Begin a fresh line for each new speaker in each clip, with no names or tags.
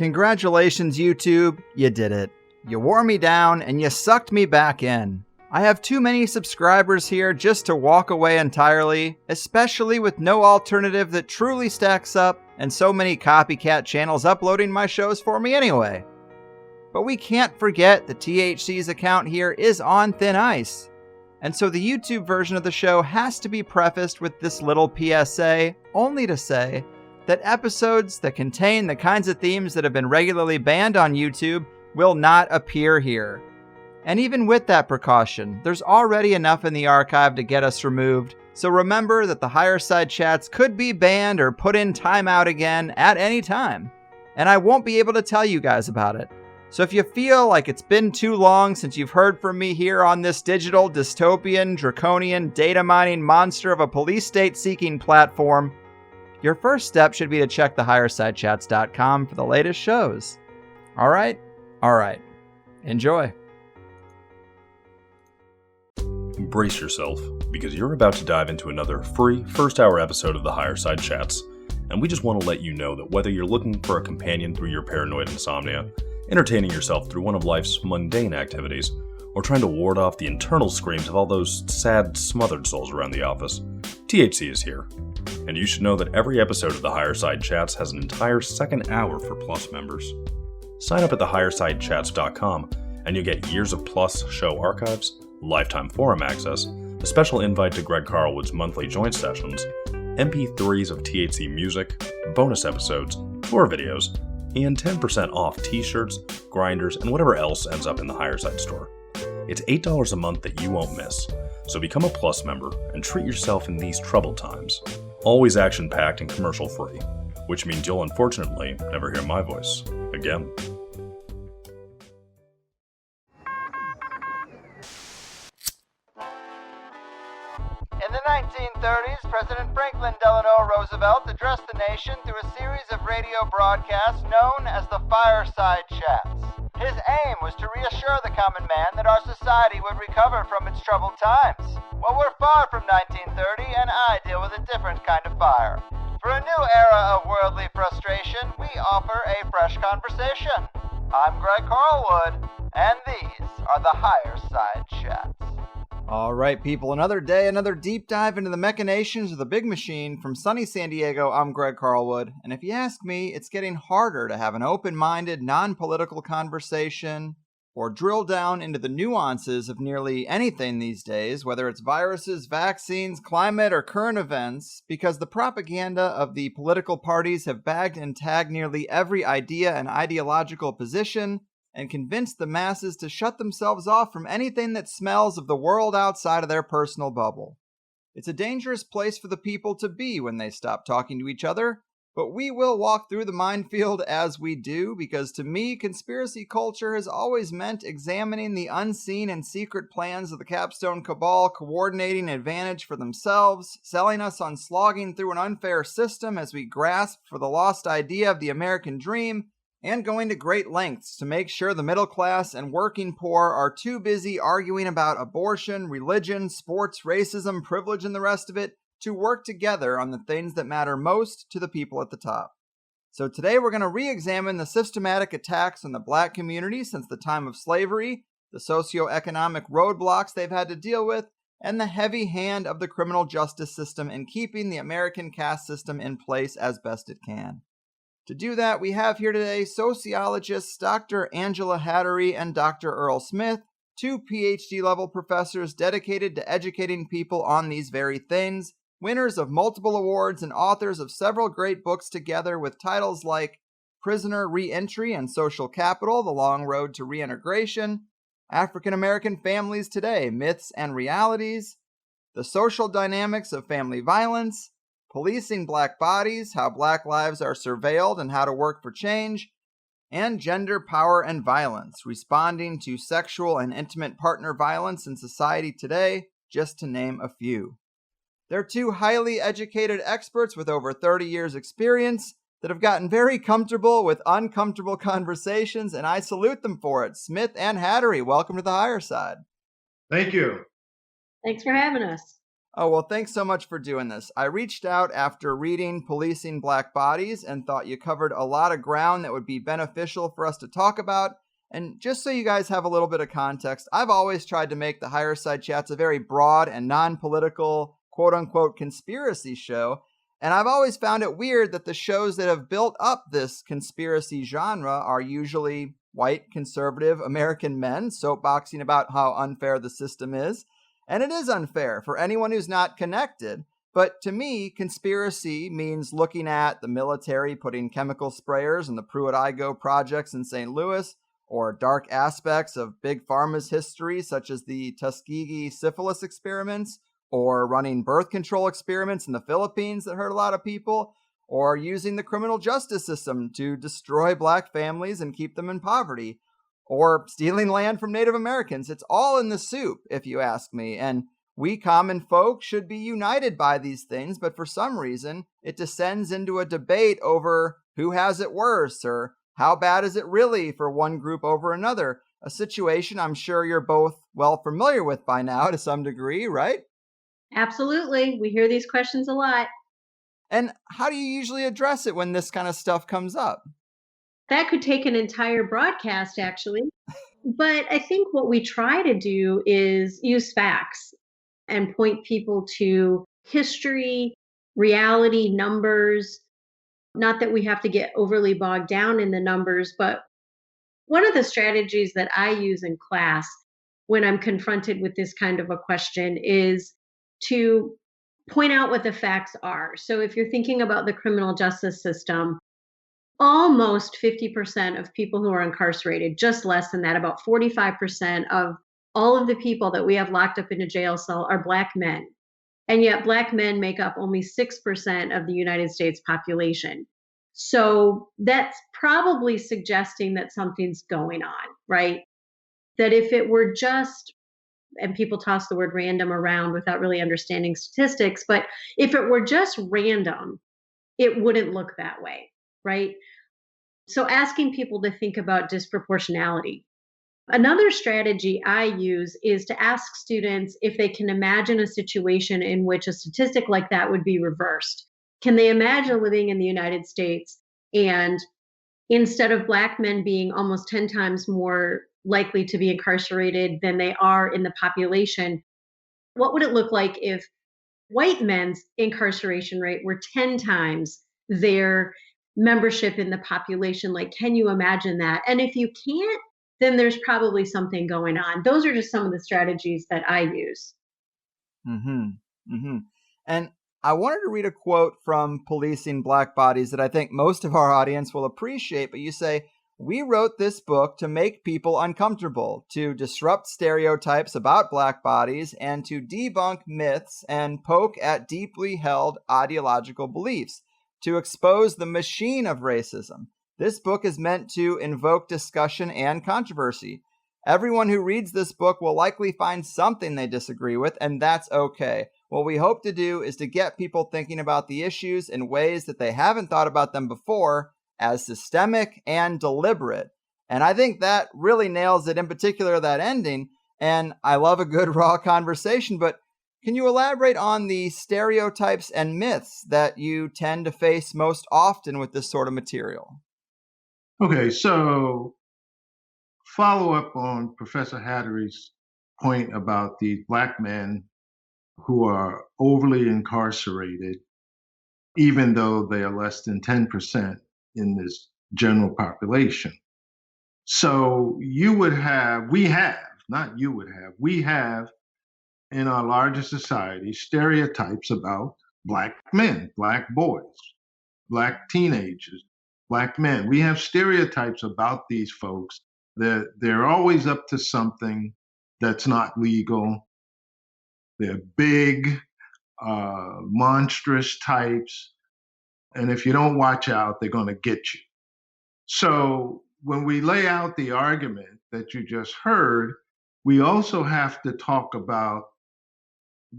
Congratulations, YouTube. You did it. You wore me down and you sucked me back in. I have too many subscribers here just to walk away entirely, especially with no alternative that truly stacks up and so many copycat channels uploading my shows for me anyway. But we can't forget that THC's account here is on thin ice. And so the YouTube version of the show has to be prefaced with this little PSA, only to say that episodes that contain the kinds of themes that have been regularly banned on YouTube will not appear here. And even with that precaution, there's already enough in the archive to get us removed, so remember that the Fireside Chats could be banned or put in timeout again at any time. And I won't be able to tell you guys about it. So if you feel like it's been too long since you've heard from me here on this digital, dystopian, draconian, data mining monster of a police state seeking platform, your first step should be to check thehighersidechats.com for the latest shows. All right. Enjoy.
Brace yourself, because you're about to dive into another free first-hour episode of the Fireside Chats, and we just want to let you know that whether you're looking for a companion through your paranoid insomnia, entertaining yourself through one of life's mundane activities, or trying to ward off the internal screams of all those sad, smothered souls around the office, THC is here. And you should know that every episode of the Fireside Chats has an entire second hour for Plus members. Sign up at thehighersidechats.com and you'll get years of Plus show archives, lifetime forum access, a special invite to Greg Carlwood's monthly joint sessions, MP3s of THC music, bonus episodes, tour videos, and 10% off t-shirts, grinders, and whatever else ends up in the Fireside store. It's $8 a month that you won't miss, so become a Plus member and treat yourself in these troubled times. Always action-packed and commercial-free, which means you'll unfortunately never hear my voice again.
In the 1930s, President Franklin Delano Roosevelt addressed the nation through a series of radio broadcasts known as the Fireside Chats. His aim was to reassure the common man that our society would recover from its troubled times. Well, we're far from 1930, and I deal with a different kind of fire. For a new era of worldly frustration, we offer a fresh conversation. I'm Greg Carlwood, and these are the Fireside Chats. All right, people, another day, another deep dive into the machinations of the big machine. From sunny San Diego, I'm Greg Carlwood, and if you ask me, it's getting harder to have an open-minded, non-political conversation or drill down into the nuances of nearly anything these days, whether it's viruses, vaccines, climate, or current events, because the propaganda of the political parties have bagged and tagged nearly every idea and ideological position and convinced the masses to shut themselves off from anything that smells of the world outside of their personal bubble. It's a dangerous place for the people to be when they stop talking to each other, but we will walk through the minefield as we do, because to me, conspiracy culture has always meant examining the unseen and secret plans of the Capstone Cabal, coordinating advantage for themselves, selling us on slogging through an unfair system as we grasp for the lost idea of the American dream, and going to great lengths to make sure the middle class and working poor are too busy arguing about abortion, religion, sports, racism, privilege, and the rest of it to work together on the things that matter most to the people at the top. So today we're going to re-examine the systematic attacks on the black community since the time of slavery, the socioeconomic roadblocks they've had to deal with, and the heavy hand of the criminal justice system in keeping the American caste system in place as best it can. To do that, we have here today sociologists Dr. Angela Hattery and Dr. Earl Smith, two PhD-level professors dedicated to educating people on these very things, winners of multiple awards and authors of several great books together with titles like Prisoner Re-Entry and Social Capital, The Long Road to Reintegration, African American Families Today, Myths and Realities, The Social Dynamics of Family Violence, Policing Black Bodies, How Black Lives Are Surveilled and How to Work for Change, and Gender, Power, and Violence, Responding to Sexual and Intimate Partner Violence in Society Today, just to name a few. They're two highly educated experts with over 30 years' experience that have gotten very comfortable with uncomfortable conversations, and I salute them for it. Smith and Hattery, welcome to the Higher Side.
Thank you.
Thanks for having us.
Oh, well, thanks so much for doing this. I reached out after reading Policing Black Bodies and thought you covered a lot of ground that would be beneficial for us to talk about. And just so you guys have a little bit of context, I've always tried to make the Fireside Chats a very broad and non-political, quote-unquote, conspiracy show. And I've always found it weird that the shows that have built up this conspiracy genre are usually white, conservative American men soapboxing about how unfair the system is. And it is unfair for anyone who's not connected. But to me, conspiracy means looking at the military putting chemical sprayers in the Pruitt-Igoe projects in St. Louis, or dark aspects of Big Pharma's history, such as the Tuskegee syphilis experiments, or running birth control experiments in the Philippines that hurt a lot of people, or using the criminal justice system to destroy black families and keep them in poverty, or stealing land from Native Americans. It's all in the soup, if you ask me. And we common folk should be united by these things, but for some reason, it descends into a debate over who has it worse, or how bad is it really for one group over another? A situation I'm sure you're both well familiar with by now to some degree, right?
Absolutely. We hear these questions a lot.
And how do you usually address it when this kind of stuff comes up?
That could take an entire broadcast, actually. But I think what we try to do is use facts and point people to history, reality, numbers. Not that we have to get overly bogged down in the numbers, but one of the strategies that I use in class when I'm confronted with this kind of a question is to point out what the facts are. So if you're thinking about the criminal justice system, almost 50% of people who are incarcerated, just less than that, about 45% of all of the people that we have locked up in a jail cell are Black men. And yet Black men make up only 6% of the United States population. So that's probably suggesting that something's going on, right? That if it were just, and people toss the word random around without really understanding statistics, but if it were just random, it wouldn't look that way, right? So asking people to think about disproportionality. Another strategy I use is to ask students if they can imagine a situation in which a statistic like that would be reversed. Can they imagine living in the United States and instead of Black men being almost 10 times more likely to be incarcerated than they are in the population, what would it look like if white men's incarceration rate were 10 times their membership in the population? Like, can you imagine that? And if you can't, then there's probably something going on. Those are just some of the strategies that I use.
And I wanted to read a quote from Policing Black Bodies that I think most of our audience will appreciate, but you say, "We wrote this book to make people uncomfortable, to disrupt stereotypes about black bodies, and to debunk myths and poke at deeply held ideological beliefs, to expose the machine of racism. This book is meant to invoke discussion and controversy. Everyone who reads this book will likely find something they disagree with, and that's okay. What we hope to do is to get people thinking about the issues in ways that they haven't thought about them before, as systemic and deliberate." And I think that really nails it, in particular that ending. And I love a good raw conversation, but can you elaborate on the stereotypes and myths that you tend to face most often with this sort of material?
Okay, so follow up on Professor Hattery's point about these Black men who are overly incarcerated, even though they are less than 10% in this general population. So we have in our larger society stereotypes about Black men, Black boys, Black teenagers, Black men. We have stereotypes about these folks that they're always up to something that's not legal. They're big, monstrous types. And if you don't watch out, they're going to get you. So when we lay out the argument that you just heard, we also have to talk about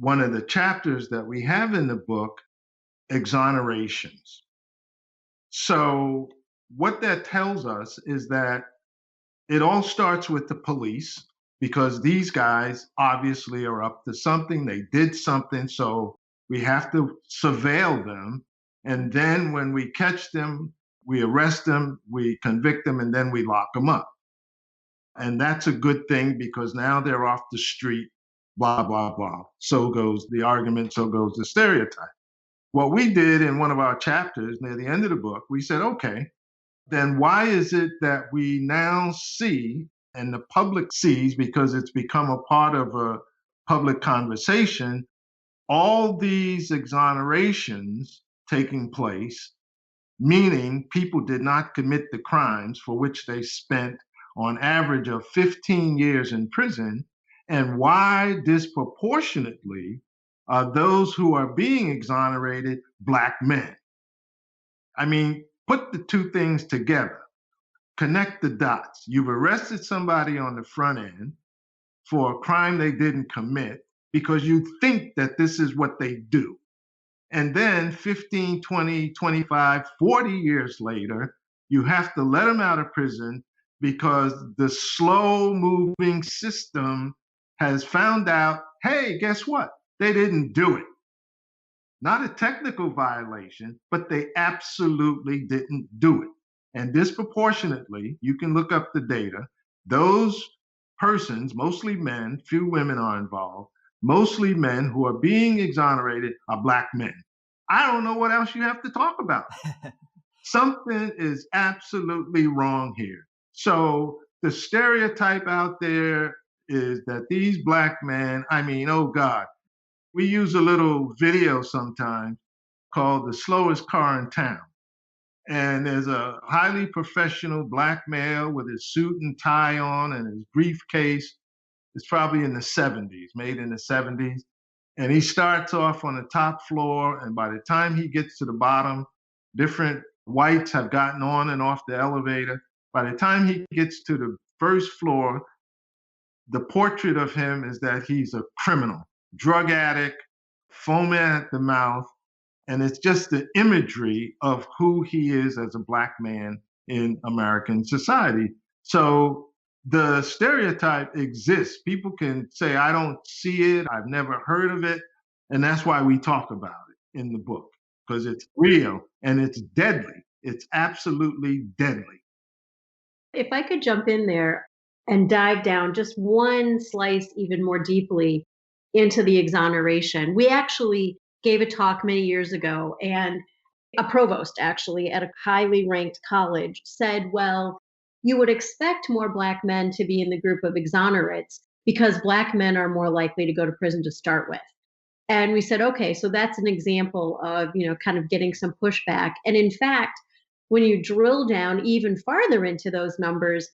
one of the chapters that we have in the book, exonerations. So what that tells us is that it all starts with the police, because these guys obviously are up to something. They did something, so we have to surveil them. And then when we catch them, we arrest them, we convict them, and then we lock them up. And that's a good thing because now they're off the street, blah, blah, blah. So goes the argument, so goes the stereotype. What we did in one of our chapters near the end of the book, we said, okay, then why is it that we now see, and the public sees because it's become a part of a public conversation, all these exonerations taking place, meaning people did not commit the crimes for which they spent on average of 15 years in prison, and why disproportionately are those who are being exonerated Black men? I mean, put the two things together, connect the dots. You've arrested somebody on the front end for a crime they didn't commit because you think that this is what they do. And then 15, 20, 25, 40 years later, you have to let them out of prison because the slow moving system has found out, hey, guess what? They didn't do it. Not a technical violation, but they absolutely didn't do it. And disproportionately, you can look up the data, those persons, mostly men, few women are involved, mostly men who are being exonerated are Black men. I don't know what else you have to talk about. Something is absolutely wrong here. So the stereotype out there is that these Black men, I mean, oh God, we use a little video sometimes called The Slowest Car in Town. And there's a highly professional Black male with his suit and tie on and his briefcase. It's probably in the 70s, made in the 70s. And he starts off on the top floor, and by the time he gets to the bottom, different whites have gotten on and off the elevator. By the time he gets to the first floor, the portrait of him is that he's a criminal, drug addict, foaming at the mouth. And it's just the imagery of who he is as a Black man in American society. So the stereotype exists. People can say, I don't see it, I've never heard of it. And that's why we talk about it in the book, because it's real and it's deadly. It's absolutely deadly.
If I could jump in there and dive down just one slice even more deeply into the exoneration. We actually gave a talk many years ago, and a provost actually at a highly ranked college said, well, you would expect more Black men to be in the group of exonerates because Black men are more likely to go to prison to start with. And we said, okay, so that's an example of, kind of getting some pushback. And in fact, when you drill down even farther into those numbers,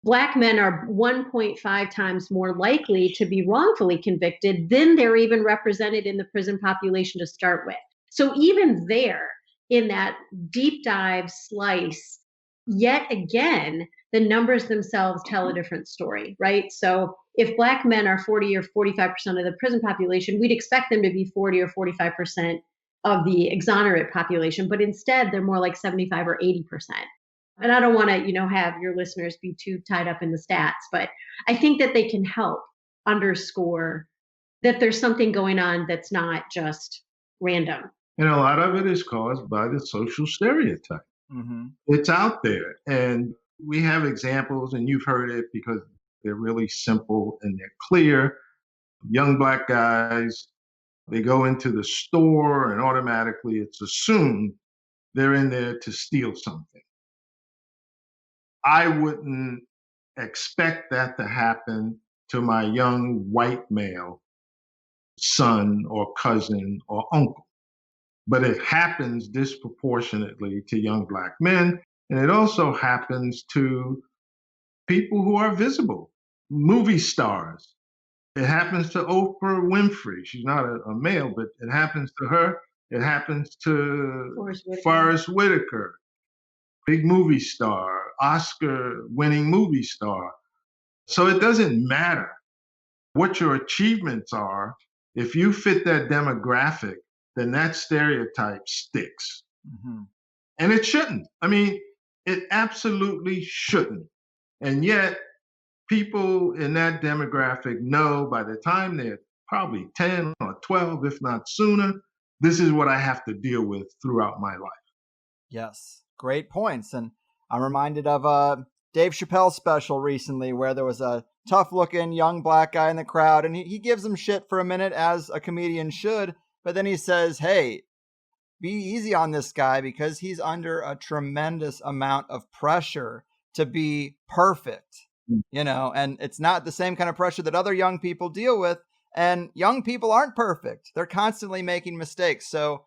Black men are 1.5 times more likely to be wrongfully convicted than they're even represented in the prison population to start with. So even there, in that deep dive slice, yet again, the numbers themselves tell a different story, right? So if Black men are 40 or 45% of the prison population, we'd expect them to be 40 or 45% of the exonerate population, but instead they're more like 75 or 80%. And I don't want to, have your listeners be too tied up in the stats, but I think that they can help underscore that there's something going on that's not just random.
And a lot of it is caused by the social stereotype. Mm-hmm. It's out there. And we have examples, and you've heard it because they're really simple and they're clear. Young Black guys, they go into the store and automatically it's assumed they're in there to steal something. I wouldn't expect that to happen to my young white male son or cousin or uncle. But it happens disproportionately to young Black men. And it also happens to people who are visible, movie stars. It happens to Oprah Winfrey. She's not a male, but it happens to her. It happens to Forrest Whitaker, big movie star, Oscar-winning movie star. So it doesn't matter what your achievements are. If you fit that demographic, then that stereotype sticks. Mm-hmm. And it shouldn't. I mean, it absolutely shouldn't. And yet, people in that demographic know by the time they're probably 10 or 12, if not sooner, this is what I have to deal with throughout my life.
Yes, great points. And I'm reminded of a Dave Chappelle special recently where there was a tough-looking young black guy in the crowd, and he gives him shit for a minute, as a comedian should, but then he says, hey, be easy on this guy because he's under a tremendous amount of pressure to be perfect, you know, and it's not the same kind of pressure that other young people deal with. And young people aren't perfect. They're constantly making mistakes. So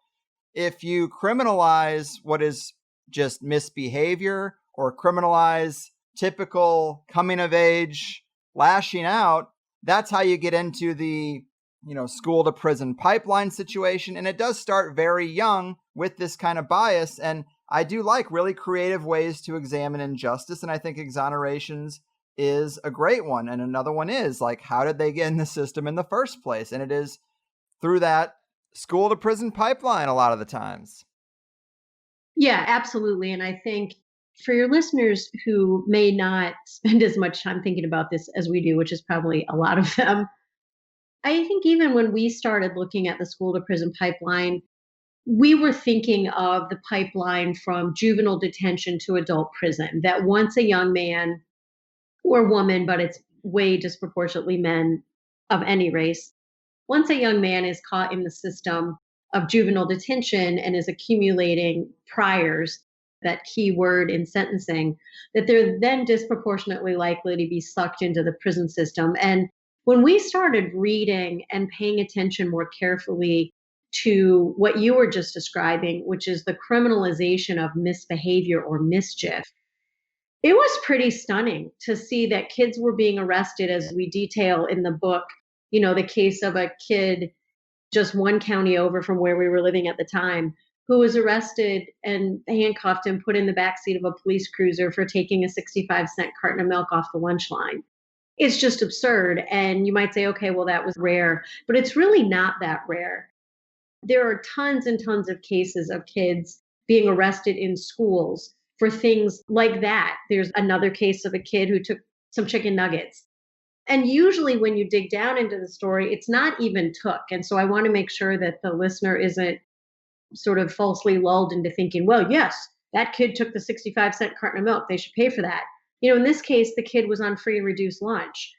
if you criminalize what is just misbehavior or criminalize typical coming of age lashing out, that's how you get into the, you know, school to prison pipeline situation. And it does start very young with this kind of bias. And I do like really creative ways to examine injustice. And I think exonerations is a great one. And another one is like, how did they get in the system in the first place? And it is through that school to prison pipeline a lot of the times.
Yeah, absolutely. And I think for your listeners who may not spend as much time thinking about this as we do, which is probably a lot of them, I think even when we started looking at the school to prison pipeline, we were thinking of the pipeline from juvenile detention to adult prison, that once a young man or woman, but it's way disproportionately men of any race, once a young man is caught in the system of juvenile detention and is accumulating priors, that key word in sentencing, that they're then disproportionately likely to be sucked into the prison system. And when we started reading and paying attention more carefully to what you were just describing, which is the criminalization of misbehavior or mischief, it was pretty stunning to see that kids were being arrested, as we detail in the book, you know, the case of a kid just one county over from where we were living at the time, who was arrested and handcuffed and put in the backseat of a police cruiser for taking a 65-cent carton of milk off the lunch line. It's just absurd. And you might say, okay, well, that was rare, but it's really not that rare. There are tons and tons of cases of kids being arrested in schools for things like that. There's another case of a kid who took some chicken nuggets. And usually when you dig down into the story, it's not even took. And so I want to make sure that the listener isn't sort of falsely lulled into thinking, well, yes, that kid took the 65-cent carton of milk. They should pay for that. You know, in this case, the kid was on free and reduced lunch.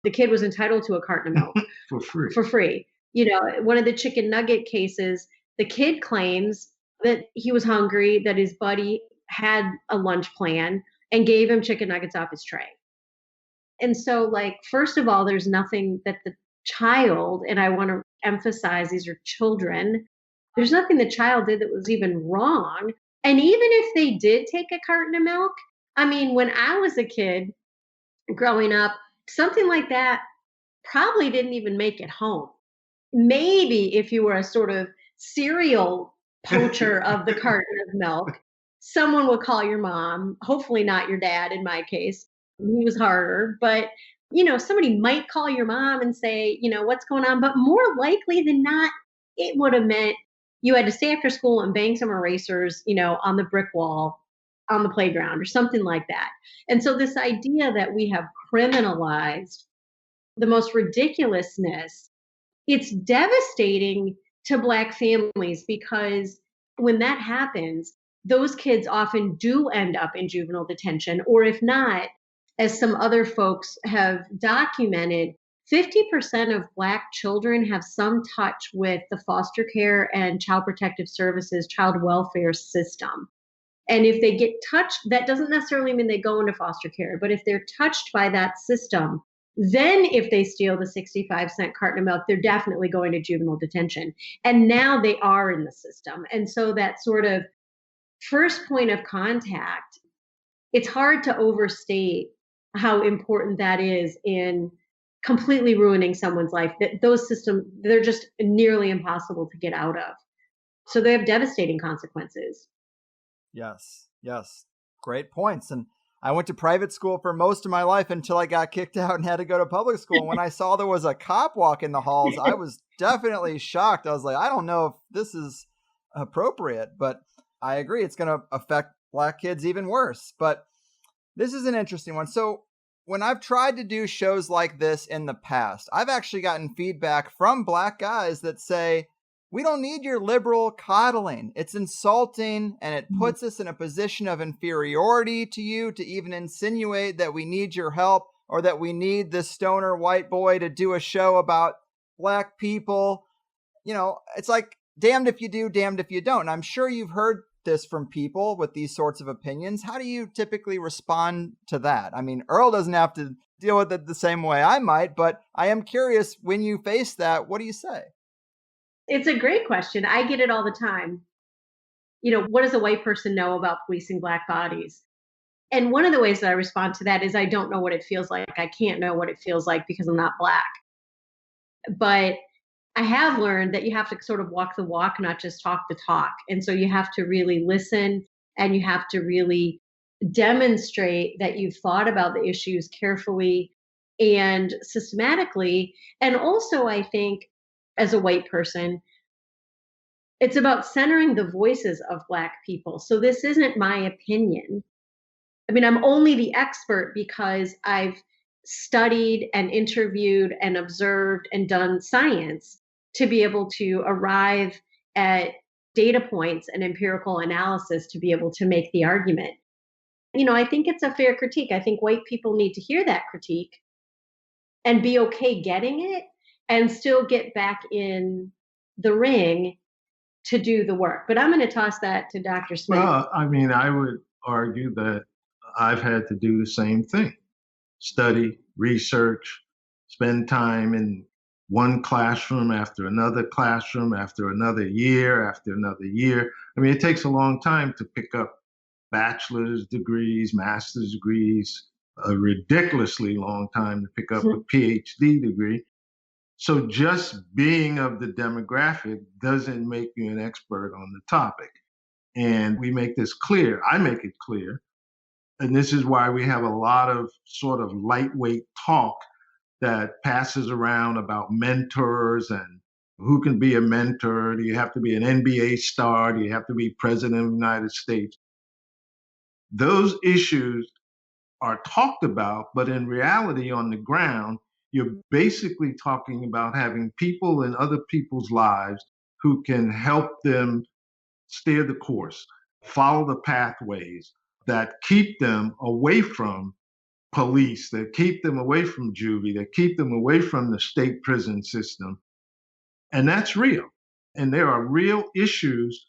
The kid was entitled to a carton of milk for free. You know, one of the chicken nugget cases, the kid claims that he was hungry, that his buddy had a lunch plan and gave him chicken nuggets off his tray. And so, like, first of all, there's nothing that the child, and I want to emphasize these are children, there's nothing the child did that was even wrong. And even if they did take a carton of milk, I mean, when I was a kid growing up, something like that probably didn't even make it home. Maybe if you were a sort of serial poacher of the carton of milk, someone would call your mom, hopefully not your dad in my case. He was harder, but you know, somebody might call your mom and say, you know, what's going on? But more likely than not, it would have meant you had to stay after school and bang some erasers, you know, on the brick wall on the playground or something like that. And so this idea that we have criminalized the most ridiculousness, it's devastating to Black families, because when that happens, those kids often do end up in juvenile detention, or if not, as some other folks have documented, 50% of Black children have some touch with the foster care and child protective services, child welfare system. And if they get touched, that doesn't necessarily mean they go into foster care, but if they're touched by that system, then if they steal the 65-cent carton of milk, they're definitely going to juvenile detention. And now they are in the system. And so that sort of first point of contact, it's hard to overstate how important that is in completely ruining someone's life. That those systems, they're just nearly impossible to get out of. So they have devastating consequences.
Yes. Great points. And I went to private school for most of my life until I got kicked out and had to go to public school. And when I saw there was a cop walking the halls, I was definitely shocked. I was like, I don't know if this is appropriate, but I agree. It's going to affect Black kids even worse. But this is an interesting one. So when I've tried to do shows like this in the past, I've actually gotten feedback from Black guys that say, we don't need your liberal coddling. It's insulting, and it puts us in a position of inferiority to you to even insinuate that we need your help or that we need this stoner white boy to do a show about Black people. You know, it's like damned if you do, damned if you don't. And I'm sure you've heard this from people with these sorts of opinions. How do you typically respond to that? I mean, Earl doesn't have to deal with it the same way I might, but I am curious, when you face that, what do you say?
It's a great question. I get it all the time. You know, what does a white person know about policing Black bodies? And one of the ways that I respond to that is I don't know what it feels like. I can't know what it feels like because I'm not Black. But I have learned that you have to sort of walk the walk, not just talk the talk. And so you have to really listen, and you have to really demonstrate that you've thought about the issues carefully and systematically. And also, I think, as a white person, it's about centering the voices of Black people. So this isn't my opinion. I mean, I'm only the expert because I've studied and interviewed and observed and done science to be able to arrive at data points and empirical analysis to be able to make the argument. You know, I think it's a fair critique. I think white people need to hear that critique and be okay getting it and still get back in the ring to do the work. But I'm going to toss that to Dr. Smith.
Well, I mean, I would argue that I've had to do the same thing. Study, research, spend time in one classroom after another classroom, after another year, after another year. I mean, it takes a long time to pick up bachelor's degrees, master's degrees, a ridiculously long time to pick up a PhD degree. So just being of the demographic doesn't make you an expert on the topic. And we make this clear. I make it clear. And this is why we have a lot of sort of lightweight talk that passes around about mentors and who can be a mentor. Do you have to be an NBA star? Do you have to be president of the United States? Those issues are talked about, but in reality, on the ground, you're basically talking about having people in other people's lives who can help them steer the course, follow the pathways that keep them away from police, that keep them away from juvie, that keep them away from the state prison system. And that's real. And there are real issues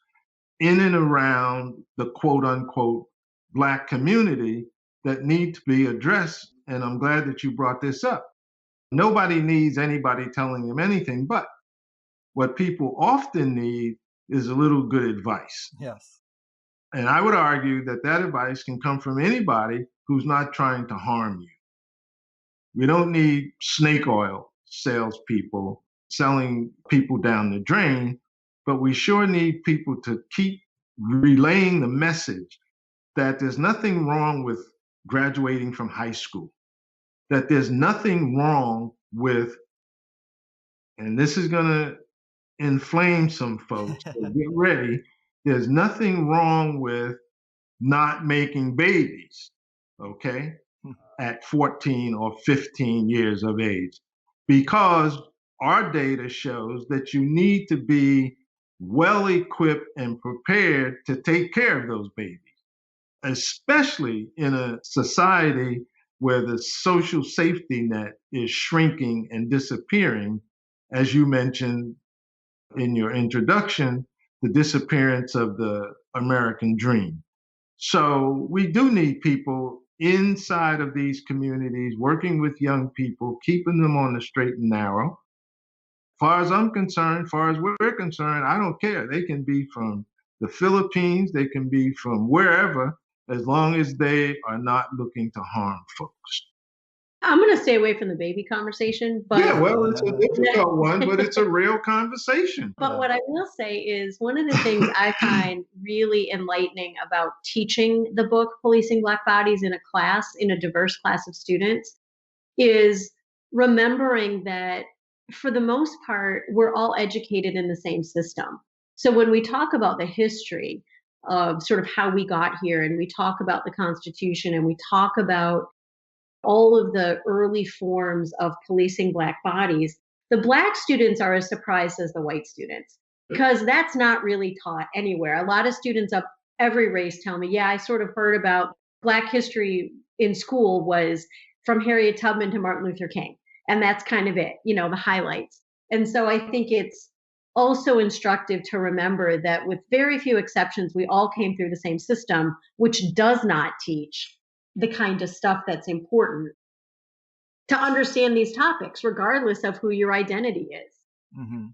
in and around the quote unquote Black community that need to be addressed. And I'm glad that you brought this up. Nobody needs anybody telling them anything, but what people often need is a little good advice.
Yes.
And I would argue that that advice can come from anybody who's not trying to harm you. We don't need snake oil salespeople selling people down the drain, but we sure need people to keep relaying the message that there's nothing wrong with graduating from high school, that there's nothing wrong with, and this is going to inflame some folks, so get ready, there's nothing wrong with not making babies, okay, at 14 or 15 years of age, because our data shows that you need to be well equipped and prepared to take care of those babies, especially in a society where the social safety net is shrinking and disappearing, as you mentioned in your introduction, the disappearance of the American dream. So we do need people inside of these communities, working with young people, keeping them on the straight and narrow. As far as I'm concerned, as far as we're concerned, I don't care. They can be from the Philippines, they can be from wherever, as long as they are not looking to harm folks.
I'm going to stay away from the baby conversation. But
yeah, well, it's a difficult one, but it's a real conversation.
But what I will say is one of the things I find really enlightening about teaching the book, Policing Black Bodies, in a class, in a diverse class of students, is remembering that for the most part, we're all educated in the same system. So when we talk about the history of sort of how we got here, and we talk about the Constitution, and we talk about all of the early forms of policing Black bodies, the Black students are as surprised as the white students because that's not really taught anywhere. A lot of students of every race tell me, yeah, I sort of heard about Black history in school was from Harriet Tubman to Martin Luther King. And that's kind of it, the highlights. And so I think it's also instructive to remember that with very few exceptions, we all came through the same system, which does not teach the kind of stuff that's important to understand these topics, regardless of who your identity is.
Mm-hmm.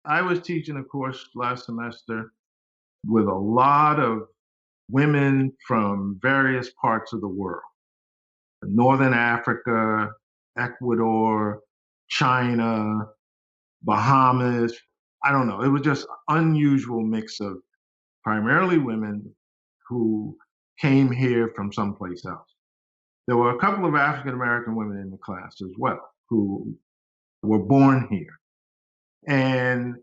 I was teaching a course last semester with a lot of women from various parts of the world. Northern Africa, Ecuador, China, Bahamas. I don't know. It was just an unusual mix of primarily women who came here from someplace else. There were a couple of African American women in the class as well who were born here. And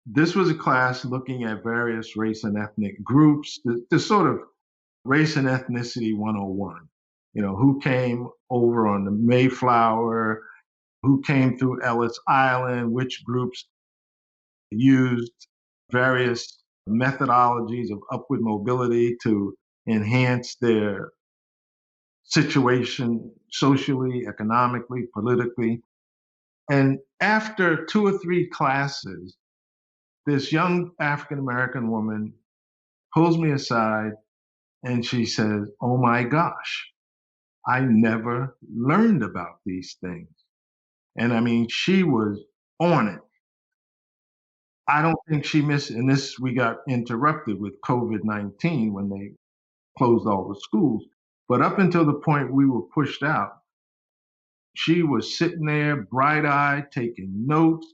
this was a class looking at various race and ethnic groups, the sort of race and ethnicity 101. Who came over on the Mayflower, who came through Ellis Island, which groups used various methodologies of upward mobility to enhance their situation socially, economically, politically. And after 2 or 3 classes, this young African American woman pulls me aside and she says, "Oh my gosh, I never learned about these things." And I mean, she was on it. I don't think she missed, and we got interrupted with COVID-19 when they closed all the schools. But up until the point we were pushed out, she was sitting there bright-eyed, taking notes.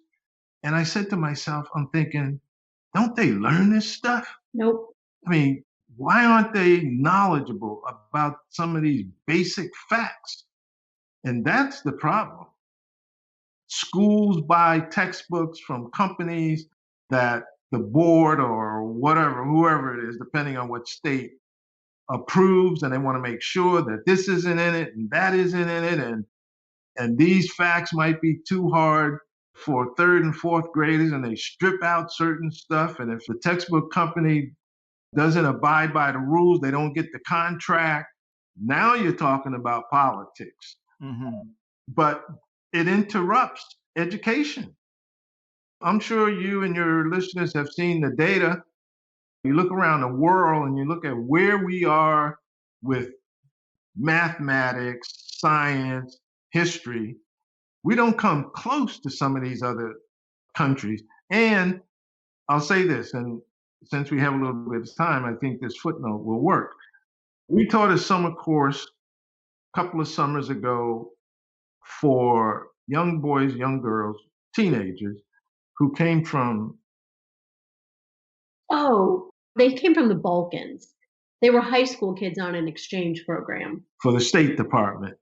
And I said to myself, I'm thinking, don't they learn this stuff?
Nope.
I mean, why aren't they knowledgeable about some of these basic facts? And that's the problem. Schools buy textbooks from companies that the board or whatever, whoever it is, depending on what state, approves, and they want to make sure that this isn't in it and that isn't in it, and these facts might be too hard for 3rd and 4th graders, and they strip out certain stuff. And if the textbook company doesn't abide by the rules, they don't get the contract. Now you're talking about politics.
Mm-hmm.
But it interrupts education. I'm sure you and your listeners have seen the data. You look around the world and you look at where we are with mathematics, science, history. We don't come close to some of these other countries. And I'll say this, and since we have a little bit of time, I think this footnote will work. We taught a summer course a couple of summers ago for young boys, young girls, teenagers who came from...
Oh, they came from the Balkans. They were high school kids on an exchange program.
For the State Department.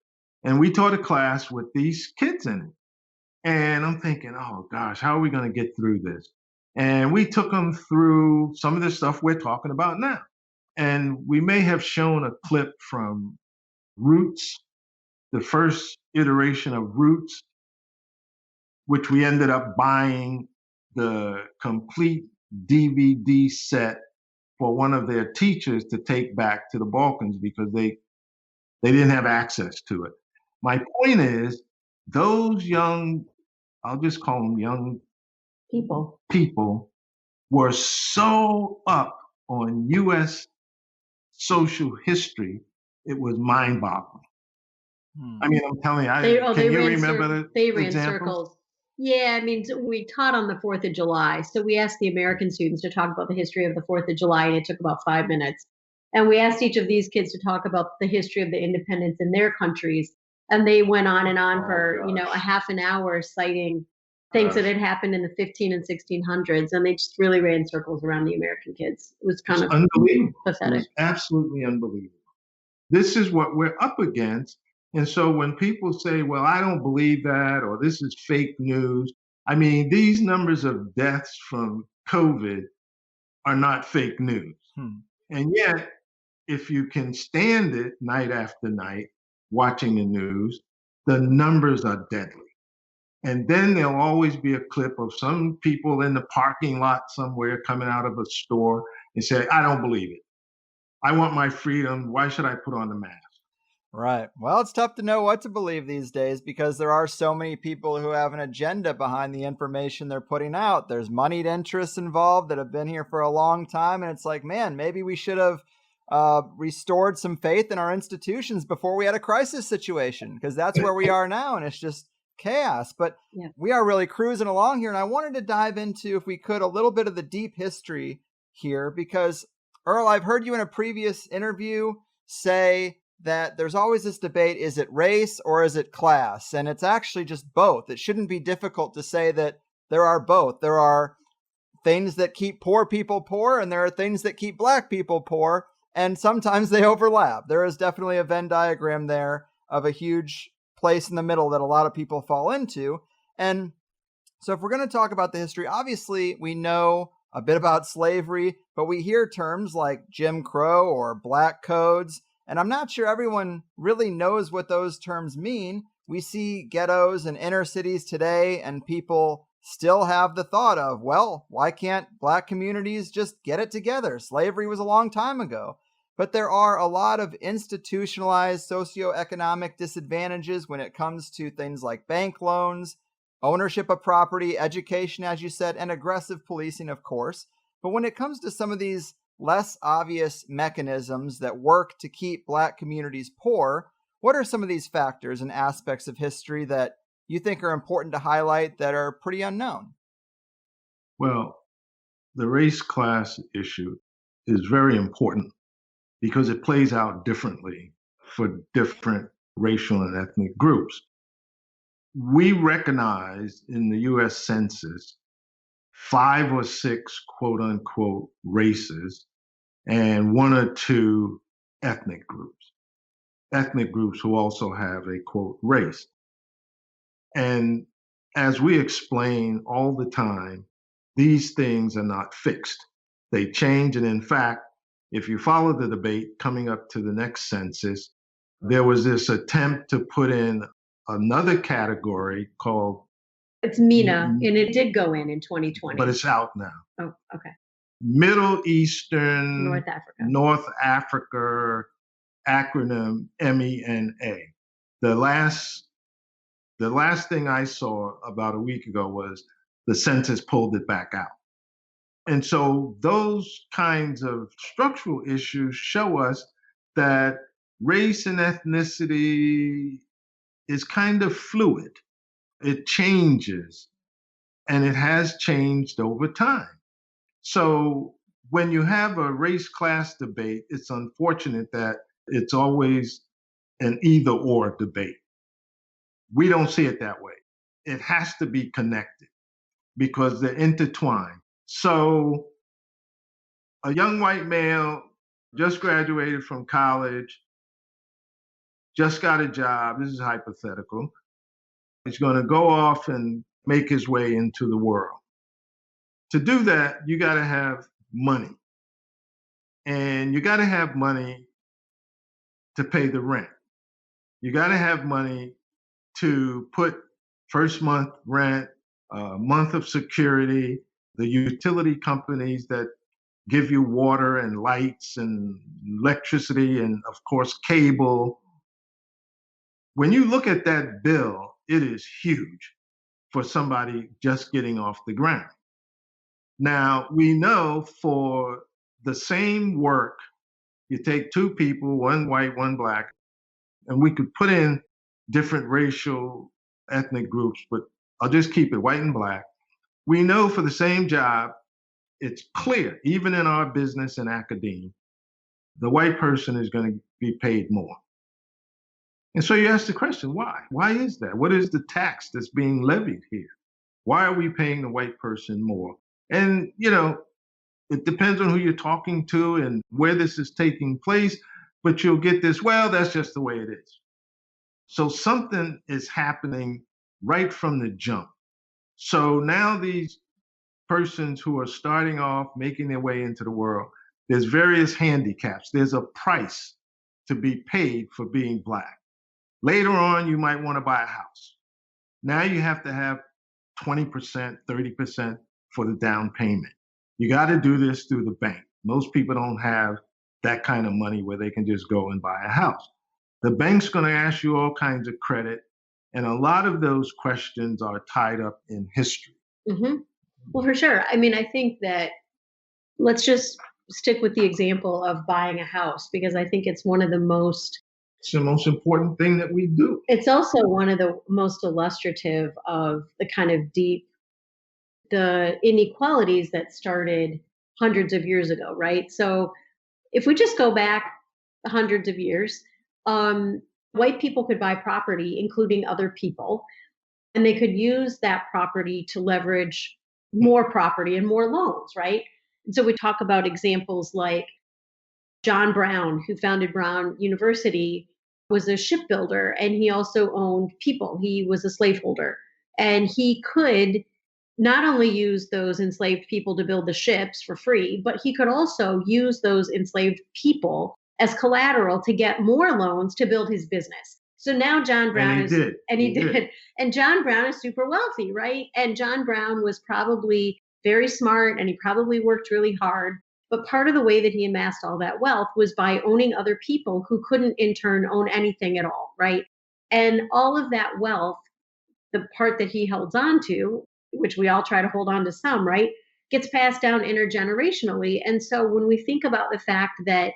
And we taught a class with these kids in it. And I'm thinking, oh gosh, how are we going to get through this? And we took them through some of the stuff we're talking about now. And we may have shown a clip from Roots, the first iteration of Roots, which we ended up buying the complete DVD set for one of their teachers to take back to the Balkans because they didn't have access to it. My point is, those young, I'll just call them young people were so up on U.S. social history, it was mind-boggling. I mean, I'm telling you, can you remember
they ran circles. Yeah, I mean, we taught on the 4th of July. So we asked the American students to talk about the history of the 4th of July, and it took about 5 minutes. And we asked each of these kids to talk about the history of the independence in their countries. And they went on and on for, a half an hour citing things that had happened in the 15 and 1600s. And they just really ran circles around the American kids. It was kind of
unbelievable.
Pathetic.
It was absolutely unbelievable. This is what we're up against. And so when people say, well, I don't believe that, or this is fake news, I mean, these numbers of deaths from COVID are not fake news. And yet, if you can stand it night after night, watching the news, the numbers are deadly. And then there'll always be a clip of some people in the parking lot somewhere coming out of a store and say, I don't believe it. I want my freedom. Why should I put on the mask?
Right. Well, it's tough to know what to believe these days because there are so many people who have an agenda behind the information they're putting out. There's moneyed interests involved that have been here for a long time. And it's like, man, maybe we should have restored some faith in our institutions before we had a crisis situation, because that's where we are now. And it's just chaos. But we are really cruising along here. And I wanted to dive into, if we could, a little bit of the deep history here, because Earl, I've heard you in a previous interview say that there's always this debate, is it race or is it class? And it's actually just both. It shouldn't be difficult to say that there are both. There are things that keep poor people poor, and there are things that keep Black people poor, and sometimes they overlap. There is definitely a Venn diagram there of a huge place in the middle that a lot of people fall into. And so if we're going to talk about the history, obviously we know a bit about slavery, but we hear terms like Jim Crow or Black Codes, and I'm not sure everyone really knows what those terms mean. We see ghettos and inner cities today, and people still have the thought of, well, why can't Black communities just get it together? Slavery was a long time ago. But there are a lot of institutionalized socioeconomic disadvantages when it comes to things like bank loans, ownership of property, education, as you said, and aggressive policing, of course. But when it comes to some of these less obvious mechanisms that work to keep Black communities poor, what are some of these factors and aspects of history that you think are important to highlight that are pretty unknown?
Well, the race-class issue is very important because it plays out differently for different racial and ethnic groups. We recognize in the US Census 5 or 6 quote unquote races and 1 or 2 ethnic groups who also have a quote race. And as we explain all the time, these things are not fixed. They change. And in fact, if you follow the debate coming up to the next census, there was this attempt to put in another category called...
It's MENA, and it did go in 2020.
But it's out now.
Oh, okay.
Middle Eastern,
North
North
Africa.
Africa, acronym MENA. The last thing I saw about a week ago was the census pulled it back out. And so those kinds of structural issues show us that race and ethnicity is kind of fluid. It changes, and it has changed over time. So when you have a race-class debate, it's unfortunate that it's always an either-or debate. We don't see it that way. It has to be connected because they're intertwined. So a young white male just graduated from college, just got a job, this is hypothetical, he's going to go off and make his way into the world. To do that, you got to have money. And you got to have money to pay the rent. You got to have money to put first month rent, month of security, the utility companies that give you water and lights and electricity and, of course, cable. When you look at that bill, it is huge for somebody just getting off the ground. Now, we know for the same work, you take 2 people, 1 white, 1 Black, and we could put in different racial, ethnic groups, but I'll just keep it white and Black. We know for the same job, it's clear, even in our business and academia, the white person is going to be paid more. And so you ask the question, why? Why is that? What is the tax that's being levied here? Why are we paying the white person more? And, it depends on who you're talking to and where this is taking place, but you'll get this, well, that's just the way it is. So something is happening right from the jump. So now these persons who are starting off, making their way into the world, there's various handicaps. There's a price to be paid for being Black. Later on, you might want to buy a house. Now you have to have 20%, 30% for the down payment. You got to do this through the bank. Most people don't have that kind of money where they can just go and buy a house. The bank's going to ask you all kinds of credit, and a lot of those questions are tied up in history.
Mm-hmm. Well, for sure. I mean, I think that let's just stick with the example of buying a house, because I think it's one of the most
It's the most important thing that we do.
It's also one of the most illustrative of the kind of the inequalities that started hundreds of years ago, right? So if we just go back hundreds of years, white people could buy property, including other people, and they could use that property to leverage more property and more loans, right? And so we talk about examples like John Brown, who founded Brown University, was a shipbuilder, and he also owned people. He was a slaveholder, and he could not only use those enslaved people to build the ships for free, but he could also use those enslaved people as collateral to get more loans to build his business. So now John Brown he did. And John Brown is super wealthy, right? And John Brown was probably very smart, and he probably worked really hard. But part of the way that he amassed all that wealth was by owning other people who couldn't in turn own anything at all, right? And all of that wealth, the part that he holds on to, which we all try to hold on to some, right, gets passed down intergenerationally. And so when we think about the fact that,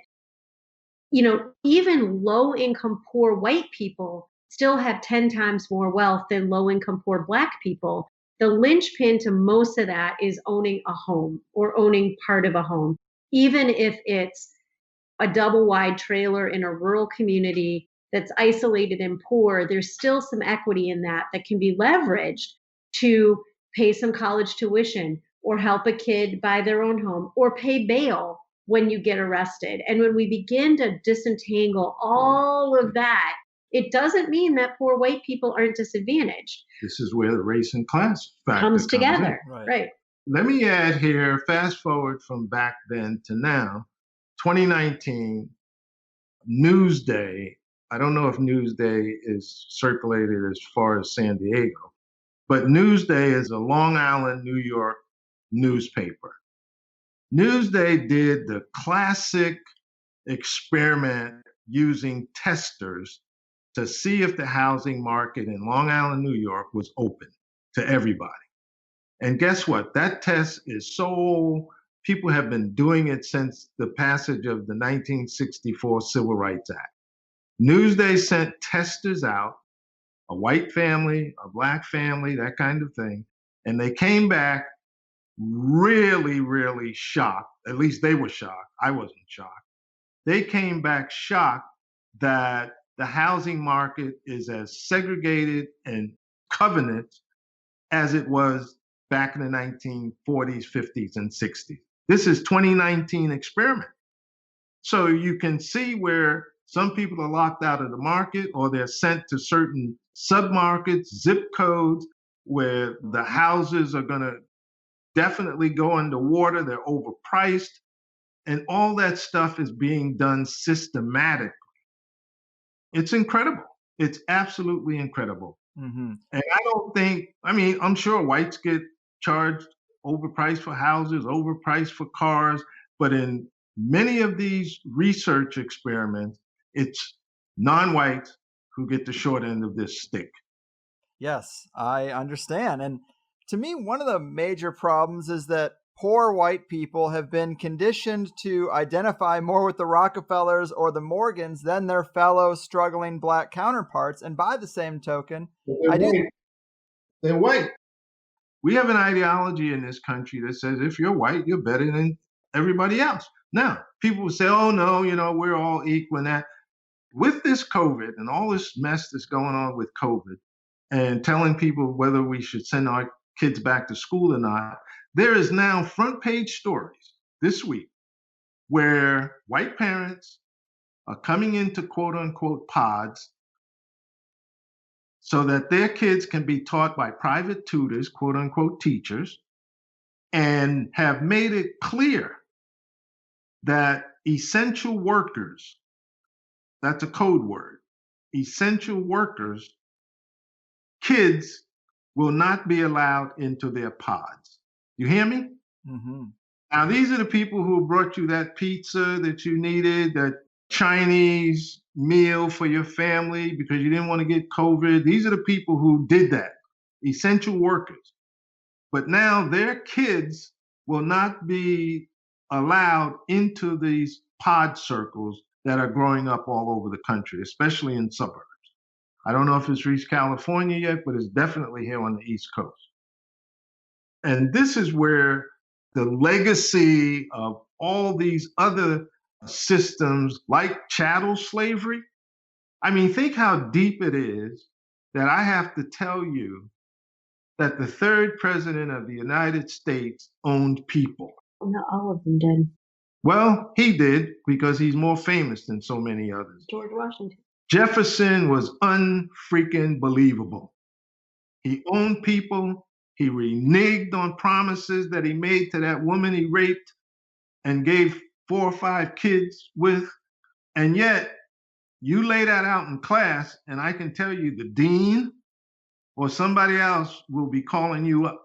even low income poor white people still have 10 times more wealth than low income poor Black people, the linchpin to most of that is owning a home or owning part of a home. Even if it's a double wide trailer in a rural community that's isolated and poor, there's still some equity in that can be leveraged to pay some college tuition or help a kid buy their own home or pay bail when you get arrested. And when we begin to disentangle all of that, it doesn't mean that poor white people aren't disadvantaged.
This is where the race and class factor
comes together. Right.
Let me add here, fast forward from back then to now, 2019, Newsday. I don't know if Newsday is circulated as far as San Diego, but Newsday is a Long Island, New York newspaper. Newsday did the classic experiment using testers to see if the housing market in Long Island, New York was open to everybody. And guess what? That test is people have been doing it since the passage of the 1964 Civil Rights Act. Newsday sent testers out, a white family, a Black family, that kind of thing. And they came back really, really shocked. At least they were shocked. I wasn't shocked. They came back shocked that the housing market is as segregated and covenant as it was back in the 1940s, 50s, and 60s. This is 2019 experiment. So you can see where some people are locked out of the market, or they're sent to certain submarkets, zip codes, where the houses are going to definitely go underwater. They're overpriced. And all that stuff is being done systematically. It's incredible. It's absolutely incredible.
Mm-hmm.
And I'm sure whites get charged overpriced for houses, overpriced for cars, but in many of these research experiments, it's non-whites who get the short end of this stick.
Yes, I understand. And to me, one of the major problems is that poor white people have been conditioned to identify more with the Rockefellers or the Morgans than their fellow struggling Black counterparts. And by the same token,
They're white. We have an ideology in this country that says if you're white, you're better than everybody else. Now, people will say, oh, no, we're all equal in that. With this COVID and all this mess that's going on with COVID and telling people whether we should send our kids back to school or not, there is now front page stories this week where white parents are coming into quote unquote pods so that their kids can be taught by private tutors, quote unquote teachers, and have made it clear that essential workers, that's a code word, essential workers, kids will not be allowed into their pods. You hear me?
Mm-hmm.
Now, these are the people who brought you that pizza that you needed, that Chinese meal for your family because you didn't want to get COVID. These are the people who did that, essential workers. But now their kids will not be allowed into these pod circles that are growing up all over the country, especially in suburbs. I don't know if it's reached California yet, but it's definitely here on the East Coast. And this is where the legacy of all these other systems like chattel slavery, I mean, think how deep it is that I have to tell you that the third president of the United States owned people.
Not all of them did.
Well, he did because he's more famous than so many others.
George Washington.
Jefferson was unfreaking believable. He owned people. He reneged on promises that he made to that woman he raped and gave 4 or 5 kids with. And yet, you lay that out in class, and I can tell you the dean or somebody else will be calling you up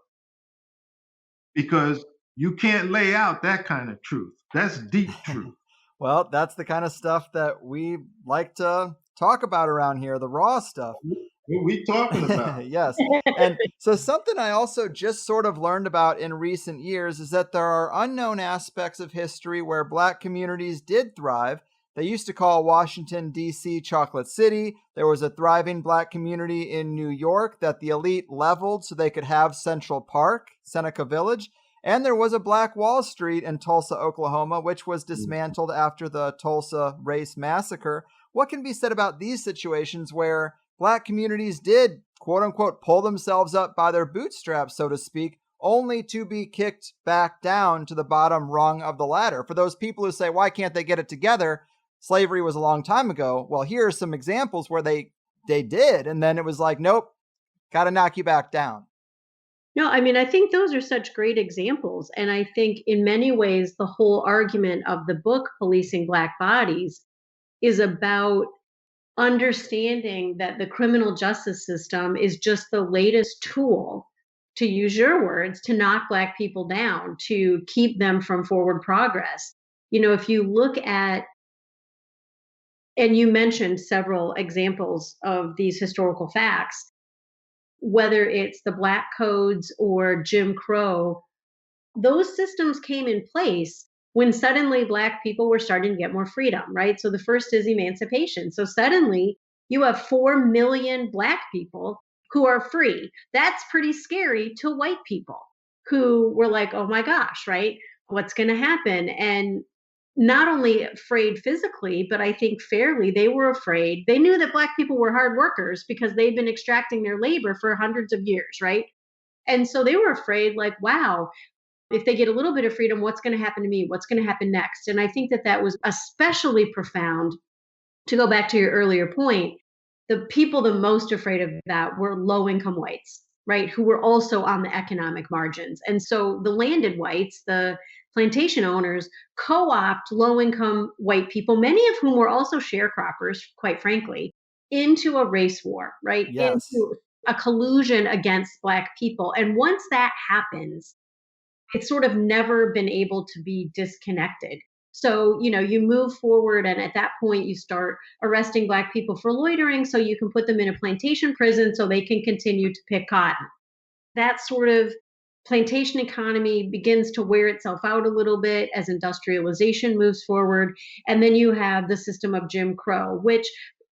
because you can't lay out that kind of truth. That's deep truth.
Well, that's the kind of stuff that we like to talk about around here, the raw stuff.
What are we talking about?
Yes. And so something I also just sort of learned about in recent years is that there are unknown aspects of history where Black communities did thrive. They used to call Washington, D.C. Chocolate City. There was a thriving Black community in New York that the elite leveled so they could have Central Park, Seneca Village. And there was a Black Wall Street in Tulsa, Oklahoma, which was dismantled after the Tulsa race massacre. What can be said about these situations where Black communities did, quote unquote, pull themselves up by their bootstraps, so to speak, only to be kicked back down to the bottom rung of the ladder? For those people who say, why can't they get it together? Slavery was a long time ago. Well, here are some examples where they did. And then it was like, nope, got to knock you back down.
No, I mean, I think those are such great examples. And I think in many ways, the whole argument of the book, Policing Black Bodies, is about understanding that the criminal justice system is just the latest tool, to use your words, to knock Black people down, to keep them from forward progress. You know, if you look at, and you mentioned several examples of these historical facts, whether it's the Black Codes or Jim Crow, those systems came in place when suddenly Black people were starting to get more freedom, right? So the first is emancipation. So suddenly you have 4 million Black people who are free. That's pretty scary to white people who were like, oh my gosh, right? What's going to happen? And not only afraid physically, but I think fairly, they were afraid. They knew that Black people were hard workers because they'd been extracting their labor for hundreds of years, right? And so they were afraid, like, wow, if they get a little bit of freedom, what's going to happen to me? What's going to happen next? And I think that that was especially profound. To go back to your earlier point, the people the most afraid of that were low-income whites, right, who were also on the economic margins. And so the landed whites, the plantation owners, co-opt low-income white people, many of whom were also sharecroppers, quite frankly, into a race war, right?
Yes.
Into a collusion against Black people. And once that happens, it's sort of never been able to be disconnected. So, you know, you move forward, and at that point you start arresting Black people for loitering so you can put them in a plantation prison so they can continue to pick cotton. That sort of plantation economy begins to wear itself out a little bit as industrialization moves forward. And then you have the system of Jim Crow, which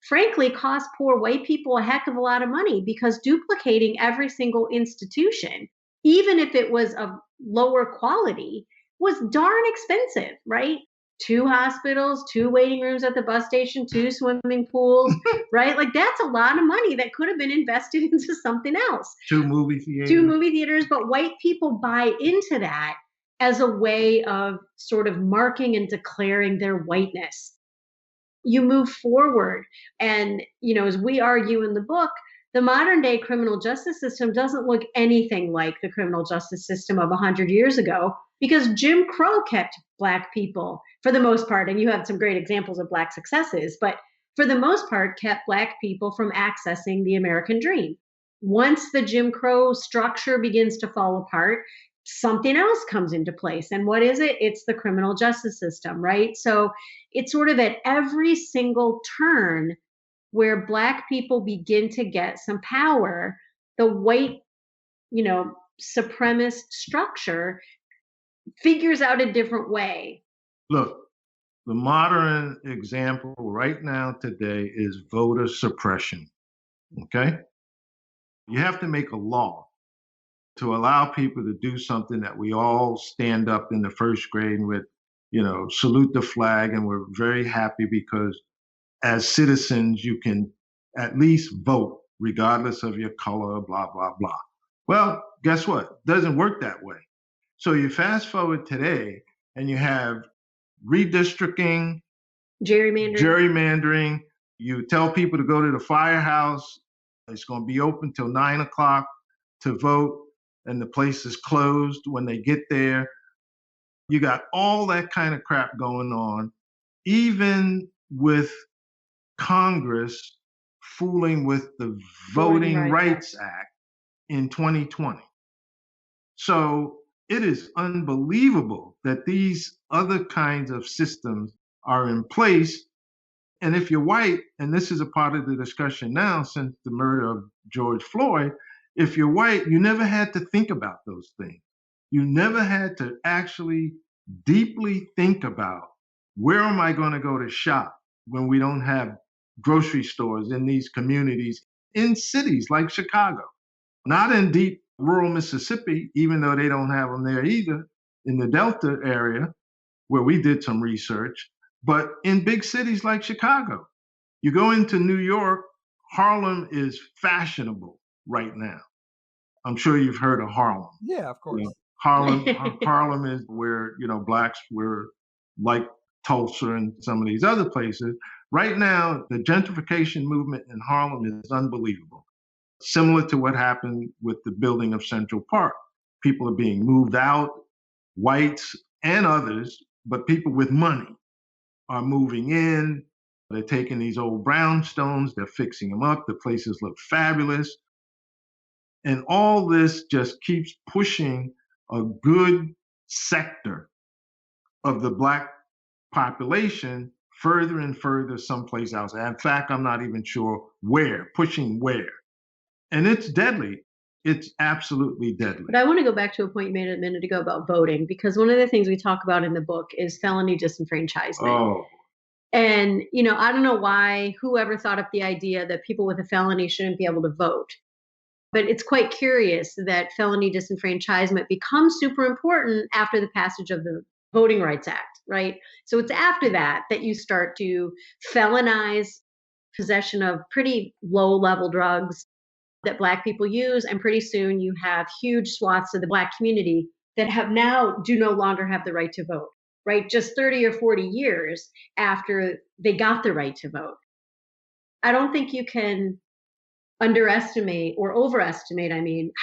frankly cost poor white people a heck of a lot of money because duplicating every single institution, even if it was of lower quality, was darn expensive, right? 2 hospitals, 2 waiting rooms at the bus station, 2 swimming pools, right? Like that's a lot of money that could have been invested into something else.
2 movie theaters.
2 movie theaters, but white people buy into that as a way of sort of marking and declaring their whiteness. You move forward, and, you know, as we argue in the book, the modern day criminal justice system doesn't look anything like the criminal justice system of 100 years ago because Jim Crow kept Black people for the most part. And you have some great examples of Black successes, but for the most part, kept Black people from accessing the American dream. Once the Jim Crow structure begins to fall apart, something else comes into place. And what is it? It's the criminal justice system, right? So it's sort of at every single turn where Black people begin to get some power, the white, supremacist structure figures out a different way.
Look, the modern example right now today is voter suppression. Okay? You have to make a law to allow people to do something that we all stand up in the first grade with, salute the flag, and we're very happy because as citizens, you can at least vote regardless of your color, blah, blah, blah. Well, guess what? Doesn't work that way. So you fast forward today and you have redistricting, gerrymandering. You tell people to go to the firehouse. It's going to be open till 9 o'clock to vote, and the place is closed when they get there. You got all that kind of crap going on, even with Congress fooling with the Voting Rights Act in 2020. So it is unbelievable that these other kinds of systems are in place. And if you're white, and this is a part of the discussion now since the murder of George Floyd, if you're white, you never had to think about those things. You never had to actually deeply think about, where am I going to go to shop when we don't have grocery stores in these communities, in cities like Chicago, not in deep rural Mississippi, even though they don't have them there either, in the Delta area where we did some research, but in big cities like Chicago. You go into New York, Harlem is fashionable right now. I'm sure you've heard of Harlem.
Yeah, of course.
Harlem is where, Blacks were, like Tulsa and some of these other places. Right now, the gentrification movement in Harlem is unbelievable. Similar to what happened with the building of Central Park. People are being moved out, whites and others, but people with money are moving in. They're taking these old brownstones, they're fixing them up. The places look fabulous. And all this just keeps pushing a good sector of the Black population further and further someplace else. In fact, I'm not even sure pushing where. And it's deadly. It's absolutely deadly.
But I want to go back to a point you made a minute ago about voting, because one of the things we talk about in the book is felony disenfranchisement.
Oh.
And, I don't know why whoever thought up the idea that people with a felony shouldn't be able to vote. But it's quite curious that felony disenfranchisement becomes super important after the passage of the Voting Rights Act, right? So it's after that you start to felonize possession of pretty low-level drugs that Black people use, and pretty soon you have huge swaths of the Black community that do no longer have the right to vote, right? Just 30 or 40 years after they got the right to vote. I don't think you can underestimate or overestimate,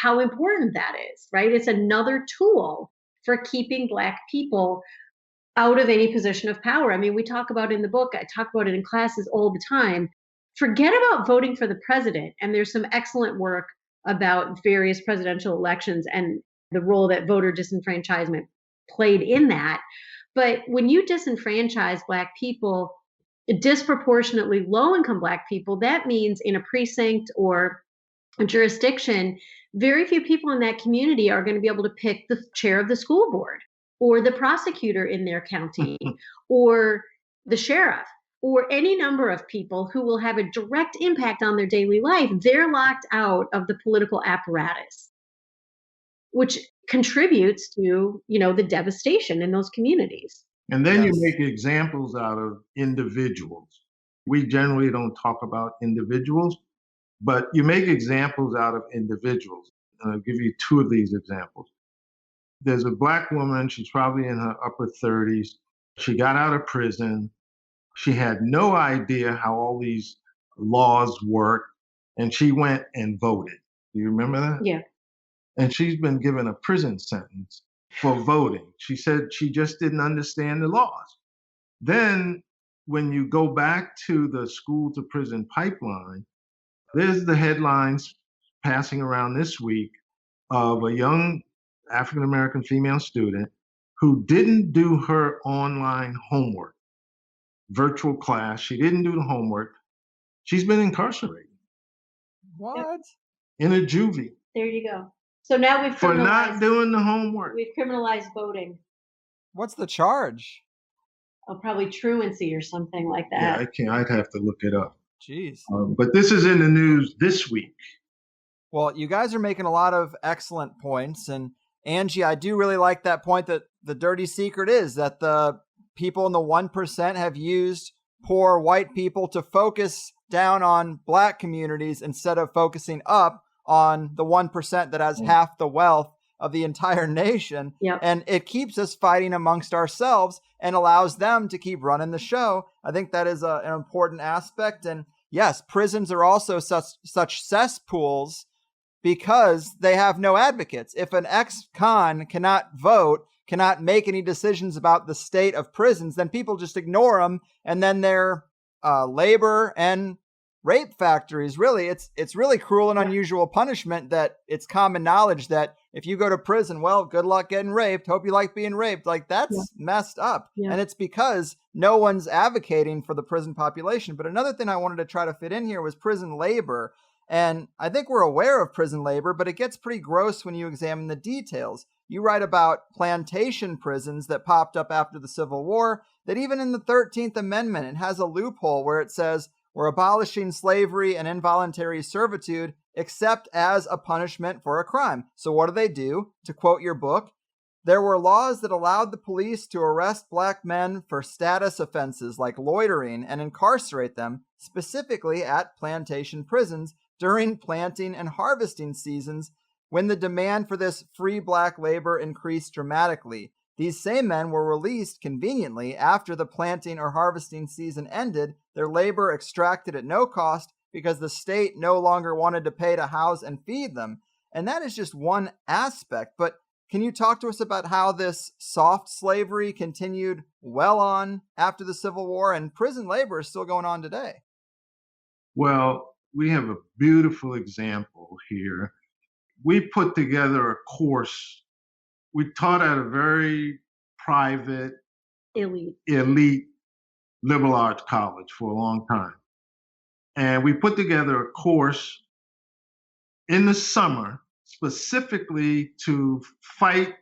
how important that is, right? It's another tool for keeping Black people out of any position of power. We talk about in the book, I talk about it in classes all the time. Forget about voting for the president. And there's some excellent work about various presidential elections and the role that voter disenfranchisement played in that. But when you disenfranchise Black people, disproportionately low-income Black people, that means in a precinct or a jurisdiction, very few people in that community are going to be able to pick the chair of the school board or the prosecutor in their county or the sheriff or any number of people who will have a direct impact on their daily life. They're locked out of the political apparatus, which contributes to, the devastation in those communities.
And then you make examples out of individuals. We generally don't talk about individuals, but you make examples out of individuals. And I'll give you two of these examples. There's a Black woman, she's probably in her upper 30s. She got out of prison. She had no idea how all these laws work, and she went and voted. Do you remember that?
Yeah.
And she's been given a prison sentence for voting. She said she just didn't understand the laws. Then when you go back to the school to prison pipeline, there's the headlines passing around this week of a young African American female student who didn't do her online homework, virtual class. She didn't do the homework. She's been incarcerated.
What?
In a juvie.
There you go. So now we've
for not doing the homework.
We've criminalized voting.
What's the charge?
Oh, probably truancy or something like that.
Yeah, I'd have to look it up.
Jeez.
But this is in the news this week.
Well, you guys are making a lot of excellent points. And Angie, I do really like that point that the dirty secret is that the people in the 1% have used poor white people to focus down on black communities instead of focusing up on the 1% that has half the wealth of the entire nation.
Yep.
And it keeps us fighting amongst ourselves and allows them to keep running the show. I think that is an important aspect. And yes, prisons are also such cesspools because they have no advocates. If an ex-con cannot vote, cannot make any decisions about the state of prisons, then people just ignore them, and then they're labor and rape factories. Really, it's really cruel and unusual punishment that it's common knowledge that if you go to prison, well, good luck getting raped. Hope you like being raped. Like, that's messed up.
Yeah.
And it's because no one's advocating for the prison population. But another thing I wanted to try to fit in here was prison labor. And I think we're aware of prison labor, but it gets pretty gross when you examine the details. You write about plantation prisons that popped up after the Civil War, that even in the 13th Amendment, it has a loophole where it says, we're abolishing slavery and involuntary servitude, except as a punishment for a crime. So what do? To quote your book, there were laws that allowed the police to arrest black men for status offenses like loitering and incarcerate them specifically at plantation prisons during planting and harvesting seasons when the demand for this free black labor increased dramatically. These same men were released conveniently after the planting or harvesting season ended, their labor extracted at no cost because the state no longer wanted to pay to house and feed them. And that is just one aspect. But can you talk to us about how this soft slavery continued well on after the Civil War, and prison labor is still going on today?
Well, we have a beautiful example here. We put together a course. We taught at a very private, elite liberal arts college for a long time. And we put together a course in the summer specifically to fight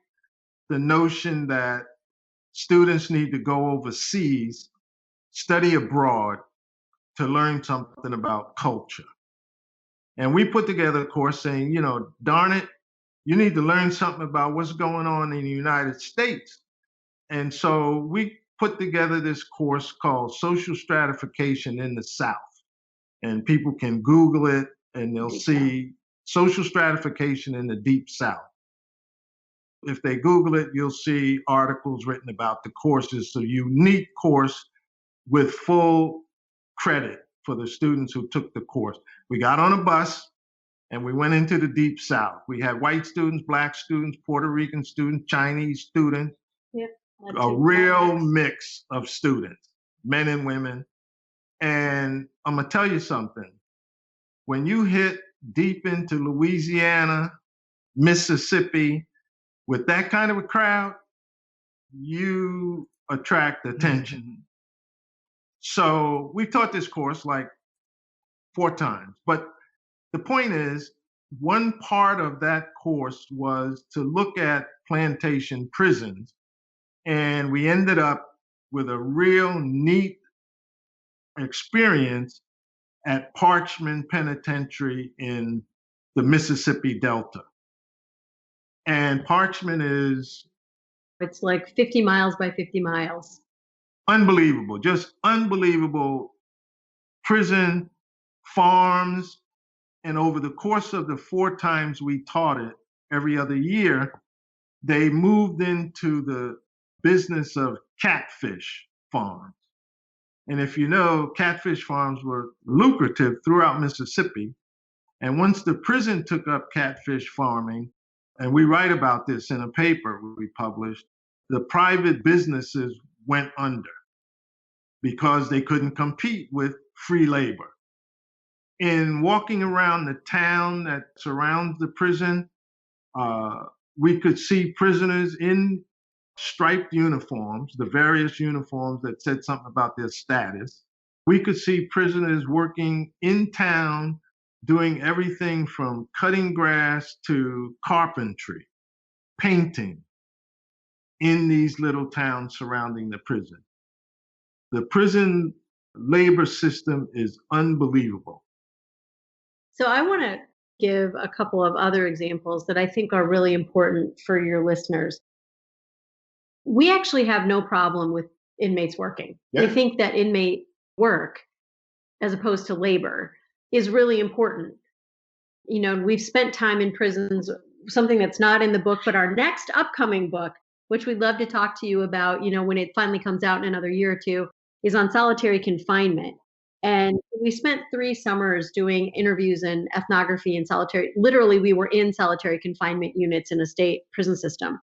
the notion that students need to go overseas, study abroad to learn something about culture. And we put together a course saying, darn it, you need to learn something about what's going on in the United States. And so we put together this course called Social Stratification in the South. And people can Google it and they'll see social stratification in the Deep South. If they Google it, you'll see articles written about the course. It's a unique course with full credit for the students who took the course. We got on a bus and we went into the Deep South. We had white students, black students, Puerto Rican students, Chinese students, a real mix of students, men and women. And I'm gonna tell you something. When you hit deep into Louisiana, Mississippi, with that kind of a crowd, you attract attention. Mm-hmm. So we taught this course like 4 times. But the point is, one part of that course was to look at plantation prisons. And we ended up with a real neat experience at Parchman Penitentiary in the Mississippi Delta. And Parchman
it's like 50 miles by 50 miles.
Unbelievable, just unbelievable prison, farms. And over the course of the 4 times we taught it, every other year, they moved into the business of catfish farms. And if you know, catfish farms were lucrative throughout Mississippi. And once the prison took up catfish farming, and we write about this in a paper we published, the private businesses went under. because they couldn't compete with free labor. In walking around the town that surrounds the prison, we could see prisoners in striped uniforms, the various uniforms that said something about their status. We could see prisoners working in town, doing everything from cutting grass to carpentry, painting in these little towns surrounding the prison. The prison labor system is unbelievable.
So I want to give a couple of other examples that I think are really important for your listeners. We actually have no problem with inmates working.
Yeah.
We think that inmate work, as opposed to labor, is really important. You know, we've spent time in prisons, something that's not in the book, but our next upcoming book, which we'd love to talk to you about, you know, when it finally comes out in another year or two, is on solitary confinement. And we spent 3 summers doing interviews and ethnography in solitary. Literally, we were in solitary confinement units in a state prison system.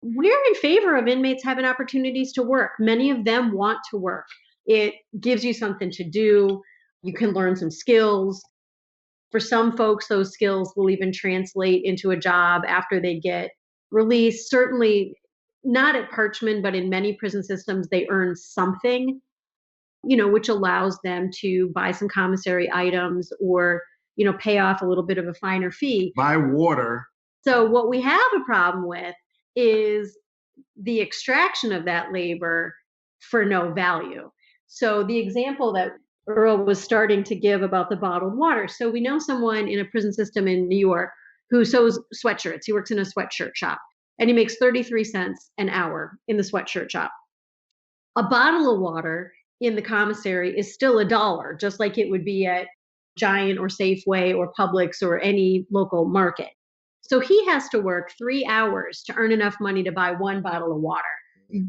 We're in favor of inmates having opportunities to work. Many of them want to work. It gives you something to do. You can learn some skills. For some folks, those skills will even translate into a job after they get released. Certainly not at Parchman, but in many prison systems, they earn something, you know, which allows them to buy some commissary items or, you know, pay off a little bit of a finer fee.
Buy water.
So what we have a problem with is the extraction of that labor for no value. So the example that Earl was starting to give about the bottled water. So we know someone in a prison system in New York who sews sweatshirts. He works in a sweatshirt shop and he makes 33 cents an hour in the sweatshirt shop. A bottle of water in the commissary is still $1, just like it would be at Giant or Safeway or Publix or any local market. So he has to work 3 hours to earn enough money to buy 1 bottle of water.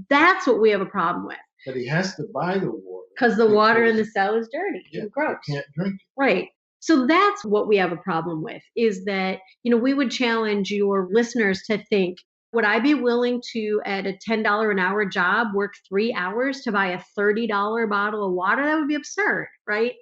That's what we have a problem with.
But he has to buy the water.
Because the water in the cell is dirty and gross.
You can't drink it.
Right. So that's what we have a problem with, is that, you know, we would challenge your listeners to think, would I be willing to, at a $10 an hour job, work 3 hours to buy a $30 bottle of water? That would be absurd, right?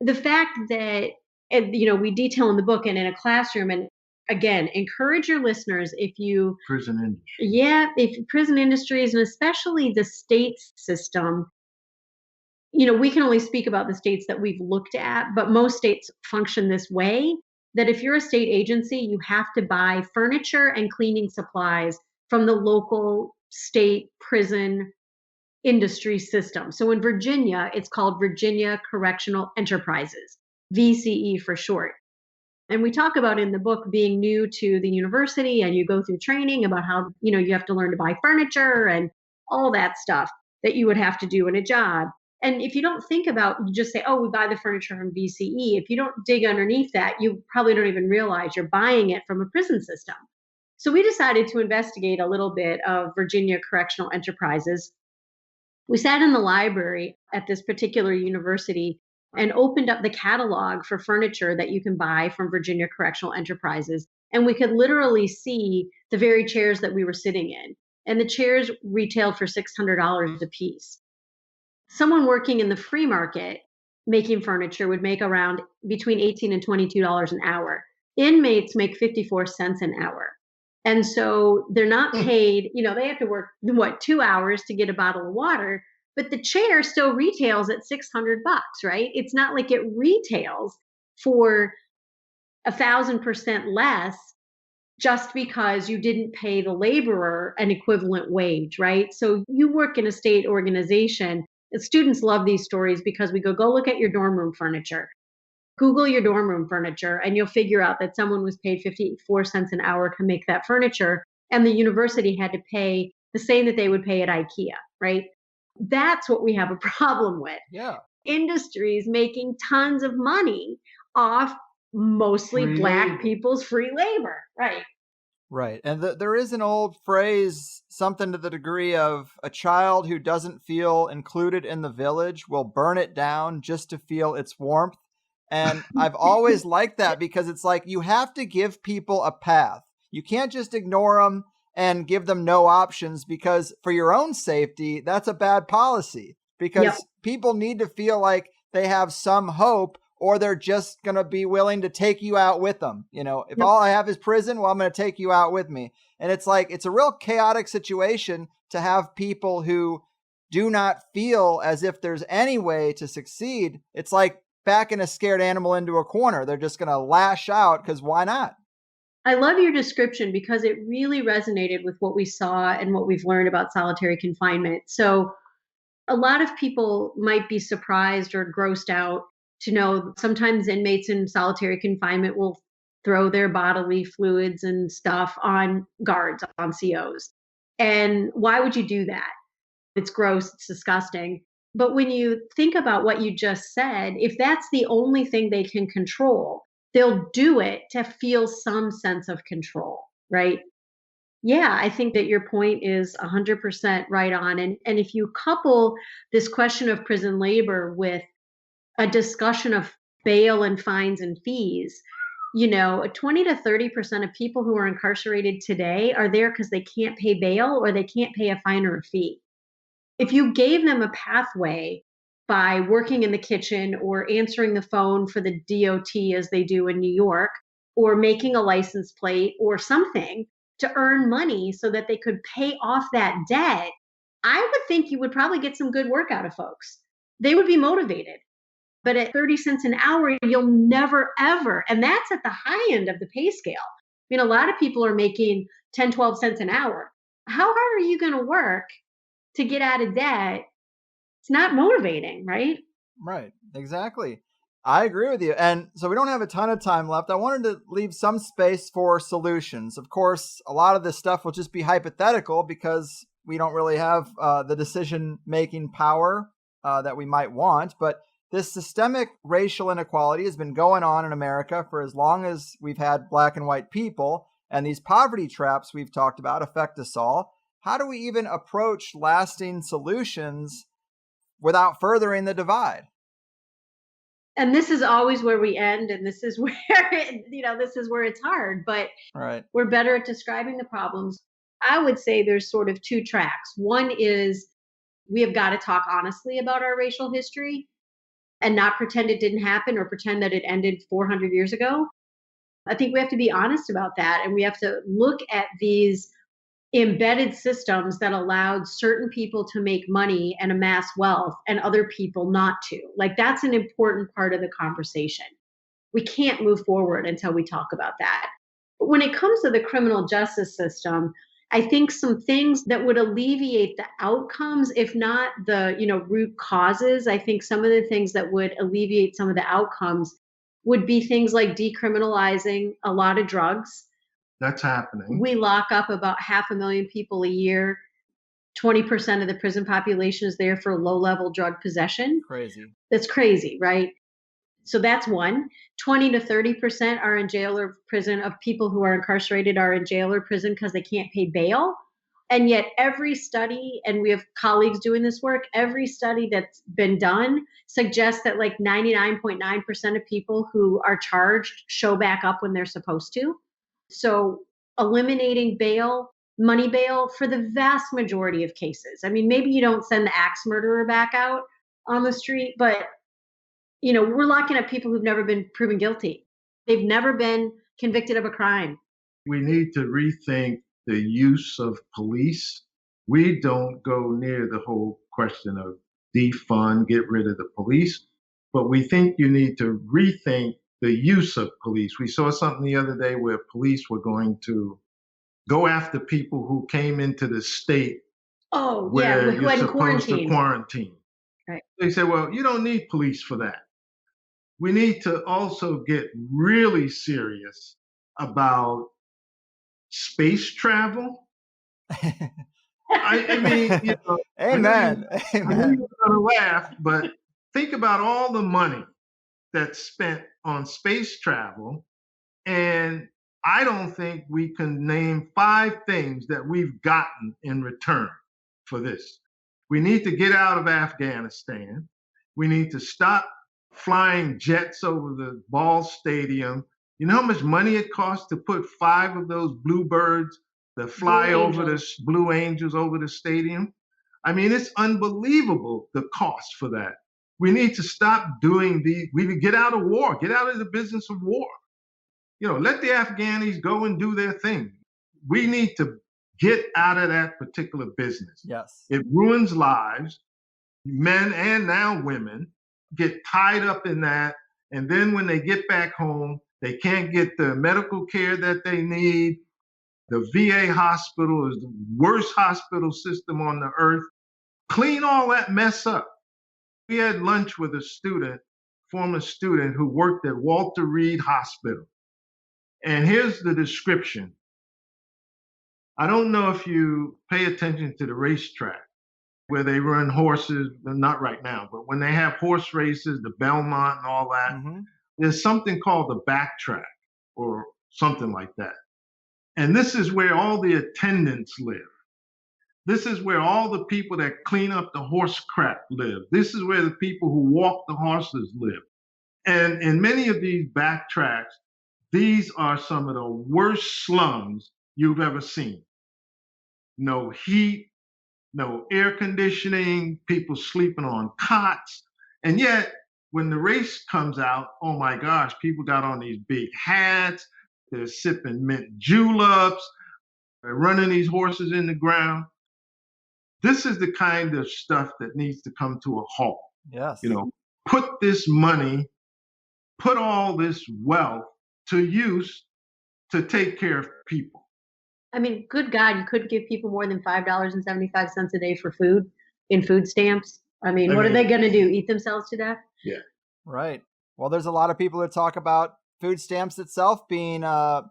The fact that, you know, we detail in the book and in a classroom, and again, encourage your listeners, if you...
Prison industry.
Yeah, if prison industries, and especially the states system, you know, we can only speak about the states that we've looked at, but most states function this way, that if you're a state agency, you have to buy furniture and cleaning supplies from the local state prison industry system. So in Virginia, it's called Virginia Correctional Enterprises, VCE for short. And we talk about in the book being new to the university, and you go through training about how, you know, you have to learn to buy furniture and all that stuff that you would have to do in a job. And if you don't think about, you just say, oh, we buy the furniture from VCE. If you don't dig underneath that, you probably don't even realize you're buying it from a prison system. So we decided to investigate a little bit of Virginia Correctional Enterprises. We sat in the library at this particular university and opened up the catalog for furniture that you can buy from Virginia Correctional Enterprises. And we could literally see the very chairs that we were sitting in. And the chairs retailed for $600 a piece. Someone working in the free market making furniture would make around between $18 and $22 an hour. Inmates make 54 cents an hour. And so they're not paid, you know, they have to work, 2 hours to get a bottle of water, but the chair still retails at $600, right? It's not like it retails for 1,000% less just because you didn't pay the laborer an equivalent wage, right? So you work in a state organization. Students love these stories because we go look at your dorm room furniture. Google your dorm room furniture, and you'll figure out that someone was paid 54 cents an hour to make that furniture, and the university had to pay the same that they would pay at IKEA, right? That's what we have a problem with.
Yeah.
Industries making tons of money off mostly Black people's free labor, right?
Right. And there is an old phrase, something to the degree of a child who doesn't feel included in the village will burn it down just to feel its warmth. And I've always liked that because it's like you have to give people a path. You can't just ignore them and give them no options, because for your own safety, that's a bad policy, because people need to feel like they have some hope, or they're just going to be willing to take you out with them. If all I have is prison, well, I'm going to take you out with me. And it's like, it's a real chaotic situation to have people who do not feel as if there's any way to succeed. It's like backing a scared animal into a corner. They're just going to lash out because why not?
I love your description because it really resonated with what we saw and what we've learned about solitary confinement. So a lot of people might be surprised or grossed out to know sometimes inmates in solitary confinement will throw their bodily fluids and stuff on guards, on COs. And why would you do that? It's gross, it's disgusting. But when you think about what you just said, if that's the only thing they can control, they'll do it to feel some sense of control, right? Yeah, I think that your point is 100% right on. And if you couple this question of prison labor with a discussion of bail and fines and fees, 20 to 30% of people who are incarcerated today are there because they can't pay bail or they can't pay a fine or a fee. If you gave them a pathway by working in the kitchen or answering the phone for the DOT as they do in New York, or making a license plate or something to earn money so that they could pay off that debt, I would think you would probably get some good work out of folks. They would be motivated. But at 30 cents an hour, you'll never, ever, and that's at the high end of the pay scale. A lot of people are making 10, 12 cents an hour. How hard are you going to work to get out of debt? It's not motivating, right?
Right, exactly. I agree with you. And so we don't have a ton of time left. I wanted to leave some space for solutions. Of course, a lot of this stuff will just be hypothetical because we don't really have the decision-making power that we might want. But this systemic racial inequality has been going on in America for as long as we've had black and white people. And these poverty traps we've talked about affect us all. How do we even approach lasting solutions without furthering the divide?
And this is always where we end, and this is where this is where it's hard, but
right.
We're better at describing the problems. I would say there's sort of two tracks. One is we have got to talk honestly about our racial history and not pretend it didn't happen or pretend that it ended 400 years ago. I think we have to be honest about that, and we have to look at these embedded systems that allowed certain people to make money and amass wealth and other people not to. Like, that's an important part of the conversation. We can't move forward until we talk about that. But when it comes to the criminal justice system, I think some things that would alleviate the outcomes, if not the, root causes, I think some of the things that would alleviate some of the outcomes would be things like decriminalizing a lot of drugs.
That's happening.
We lock up about 500,000 people a year. 20% of the prison population is there for low-level drug possession.
Crazy.
That's crazy, right? So that's one. 20 to 30% are in jail or prison of people who are incarcerated are in jail or prison because they can't pay bail. And yet every study, and we have colleagues doing this work, every study that's been done suggests that like 99.9% of people who are charged show back up when they're supposed to. So eliminating bail, money bail for the vast majority of cases. I mean, maybe you don't send the axe murderer back out on the street, but we're locking up people who've never been proven guilty. They've never been convicted of a crime.
We need to rethink the use of police. We don't go near the whole question of defund, get rid of the police, but we think you need to rethink the use of police. We saw something the other day where police were going to go after people who came into the state where you're supposed to quarantine.
Right.
They said, well, you don't need police for that. We need to also get really serious about space travel. I mean,
Amen.
I know you're going to laugh, but think about all the money that's spent on space travel. And I don't think we can name 5 things that we've gotten in return for this. We need to get out of Afghanistan. We need to stop flying jets over the ball stadium. You know how much money it costs to put 5 of those bluebirds the fly over the Blue Angels over the stadium. I mean, it's unbelievable the cost for that. We need to stop doing we need to get out of war, get out of the business of war. Let the Afghanis go and do their thing. We need to get out of that particular business.
Yes.
It ruins lives. Men and now women get tied up in that. And then when they get back home, they can't get the medical care that they need. The VA hospital is the worst hospital system on the earth. Clean all that mess up. We had lunch with a former student who worked at Walter Reed Hospital. And here's the description. I don't know if you pay attention to the racetrack where they run horses, not right now, but when they have horse races, the Belmont and all that, there's something called the backtrack or something like that. And this is where all the attendants live. This is where all the people that clean up the horse crap live. This is where the people who walk the horses live. And in many of these backtracks, these are some of the worst slums you've ever seen. No heat, no air conditioning, people sleeping on cots. And yet, when the race comes out, oh my gosh, people got on these big hats, they're sipping mint juleps, they're running these horses in the ground. This is the kind of stuff that needs to come to a halt.
Yes.
Put this money, put all this wealth to use to take care of people.
I mean, good God, you couldn't give people more than $5.75 a day for food in food stamps. I mean, what are they going to do? Eat themselves to death?
Yeah.
Right. Well, there's a lot of people who talk about food stamps itself being kind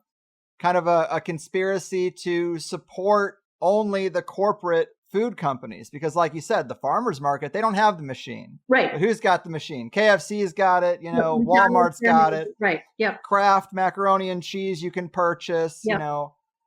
of a conspiracy to support only the corporate food companies. Because like you said, the farmer's market, they don't have the machine.
Right.
But who's got the machine? KFC's got it. Walmart's got it.
Right. Yep.
Kraft macaroni and cheese you can purchase,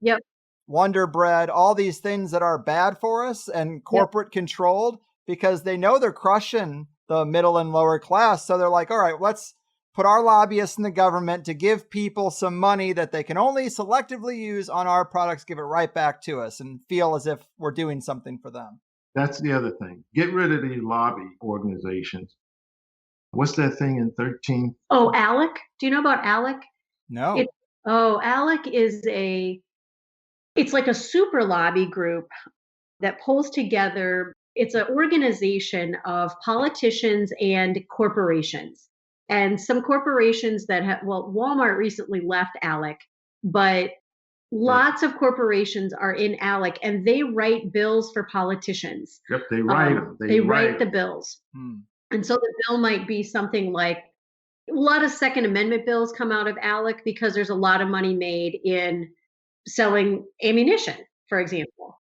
Yep.
Wonder Bread, all these things that are bad for us and corporate controlled because they know they're crushing the middle and lower class. So they're like, all right, let's put our lobbyists in the government to give people some money that they can only selectively use on our products, give it right back to us and feel as if we're doing something for them.
That's the other thing. Get rid of these lobby organizations. What's that thing in 13?
Oh, ALEC? Do you know about ALEC?
No.
ALEC is it's like a super lobby group that pulls together, it's an organization of politicians and corporations. And some corporations that Walmart recently left ALEC, but lots of corporations are in ALEC and they write bills for politicians.
Yep, they write them.
They write the bills. And so the bill might be something like, a lot of Second Amendment bills come out of ALEC because there's a lot of money made in selling ammunition, for example.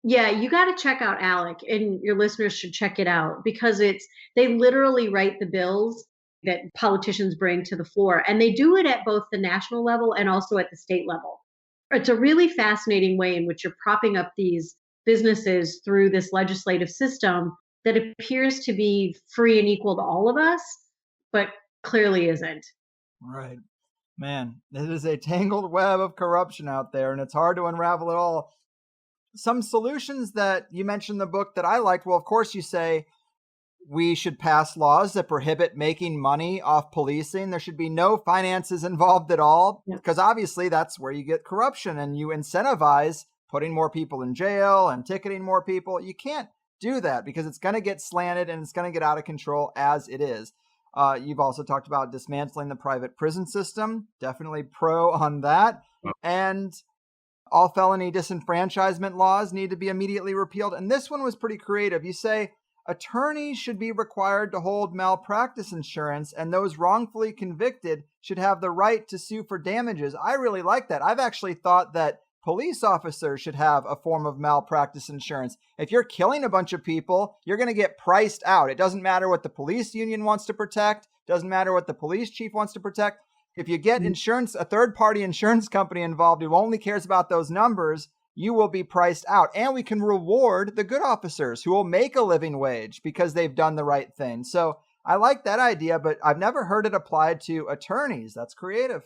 Yeah, you got to check out ALEC, and your listeners should check it out because they literally write the bills that politicians bring to the floor, and they do it at both the national level and also at the state level. It's a really fascinating way in which you're propping up these businesses through this legislative system that appears to be free and equal to all of us, but clearly isn't.
Right. Man, it is a tangled web of corruption out there, and it's hard to unravel it all. Some solutions that you mentioned in the book that I liked, well, of course, you say we should pass laws that prohibit making money off policing. There should be no finances involved at all, because obviously that's where you get corruption and you incentivize putting more people in jail and ticketing more people. You can't do that because it's going to get slanted and it's going to get out of control as it is. You've also talked about dismantling the private prison system. Definitely pro on that. And all felony disenfranchisement laws need to be immediately repealed. And this one was pretty creative. You say attorneys should be required to hold malpractice insurance, and those wrongfully convicted should have the right to sue for damages. I really like that. I've actually thought that police officers should have a form of malpractice insurance. If you're killing a bunch of people, you're going to get priced out. It doesn't matter what the police union wants to protect. Doesn't matter what the police chief wants to protect. If you get insurance, a third-party insurance company involved who only cares about those numbers, you will be priced out. And we can reward the good officers who will make a living wage because they've done the right thing. So I like that idea, but I've never heard it applied to attorneys. That's creative.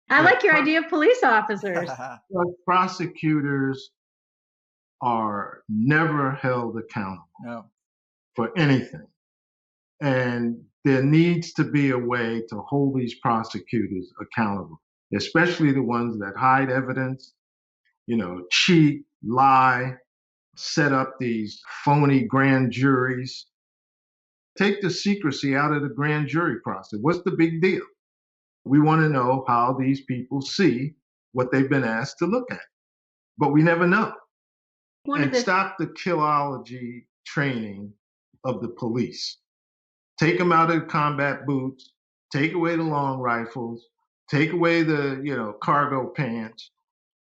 I like your idea of police officers.
But prosecutors are never held accountable for anything. And there needs to be a way to hold these prosecutors accountable, especially the ones that hide evidence, cheat, lie, set up these phony grand juries. Take the secrecy out of the grand jury process. What's the big deal? We want to know how these people see what they've been asked to look at, but we never know. Stop the killology training of the police. Take them out of the combat boots, take away the long rifles, take away the, cargo pants,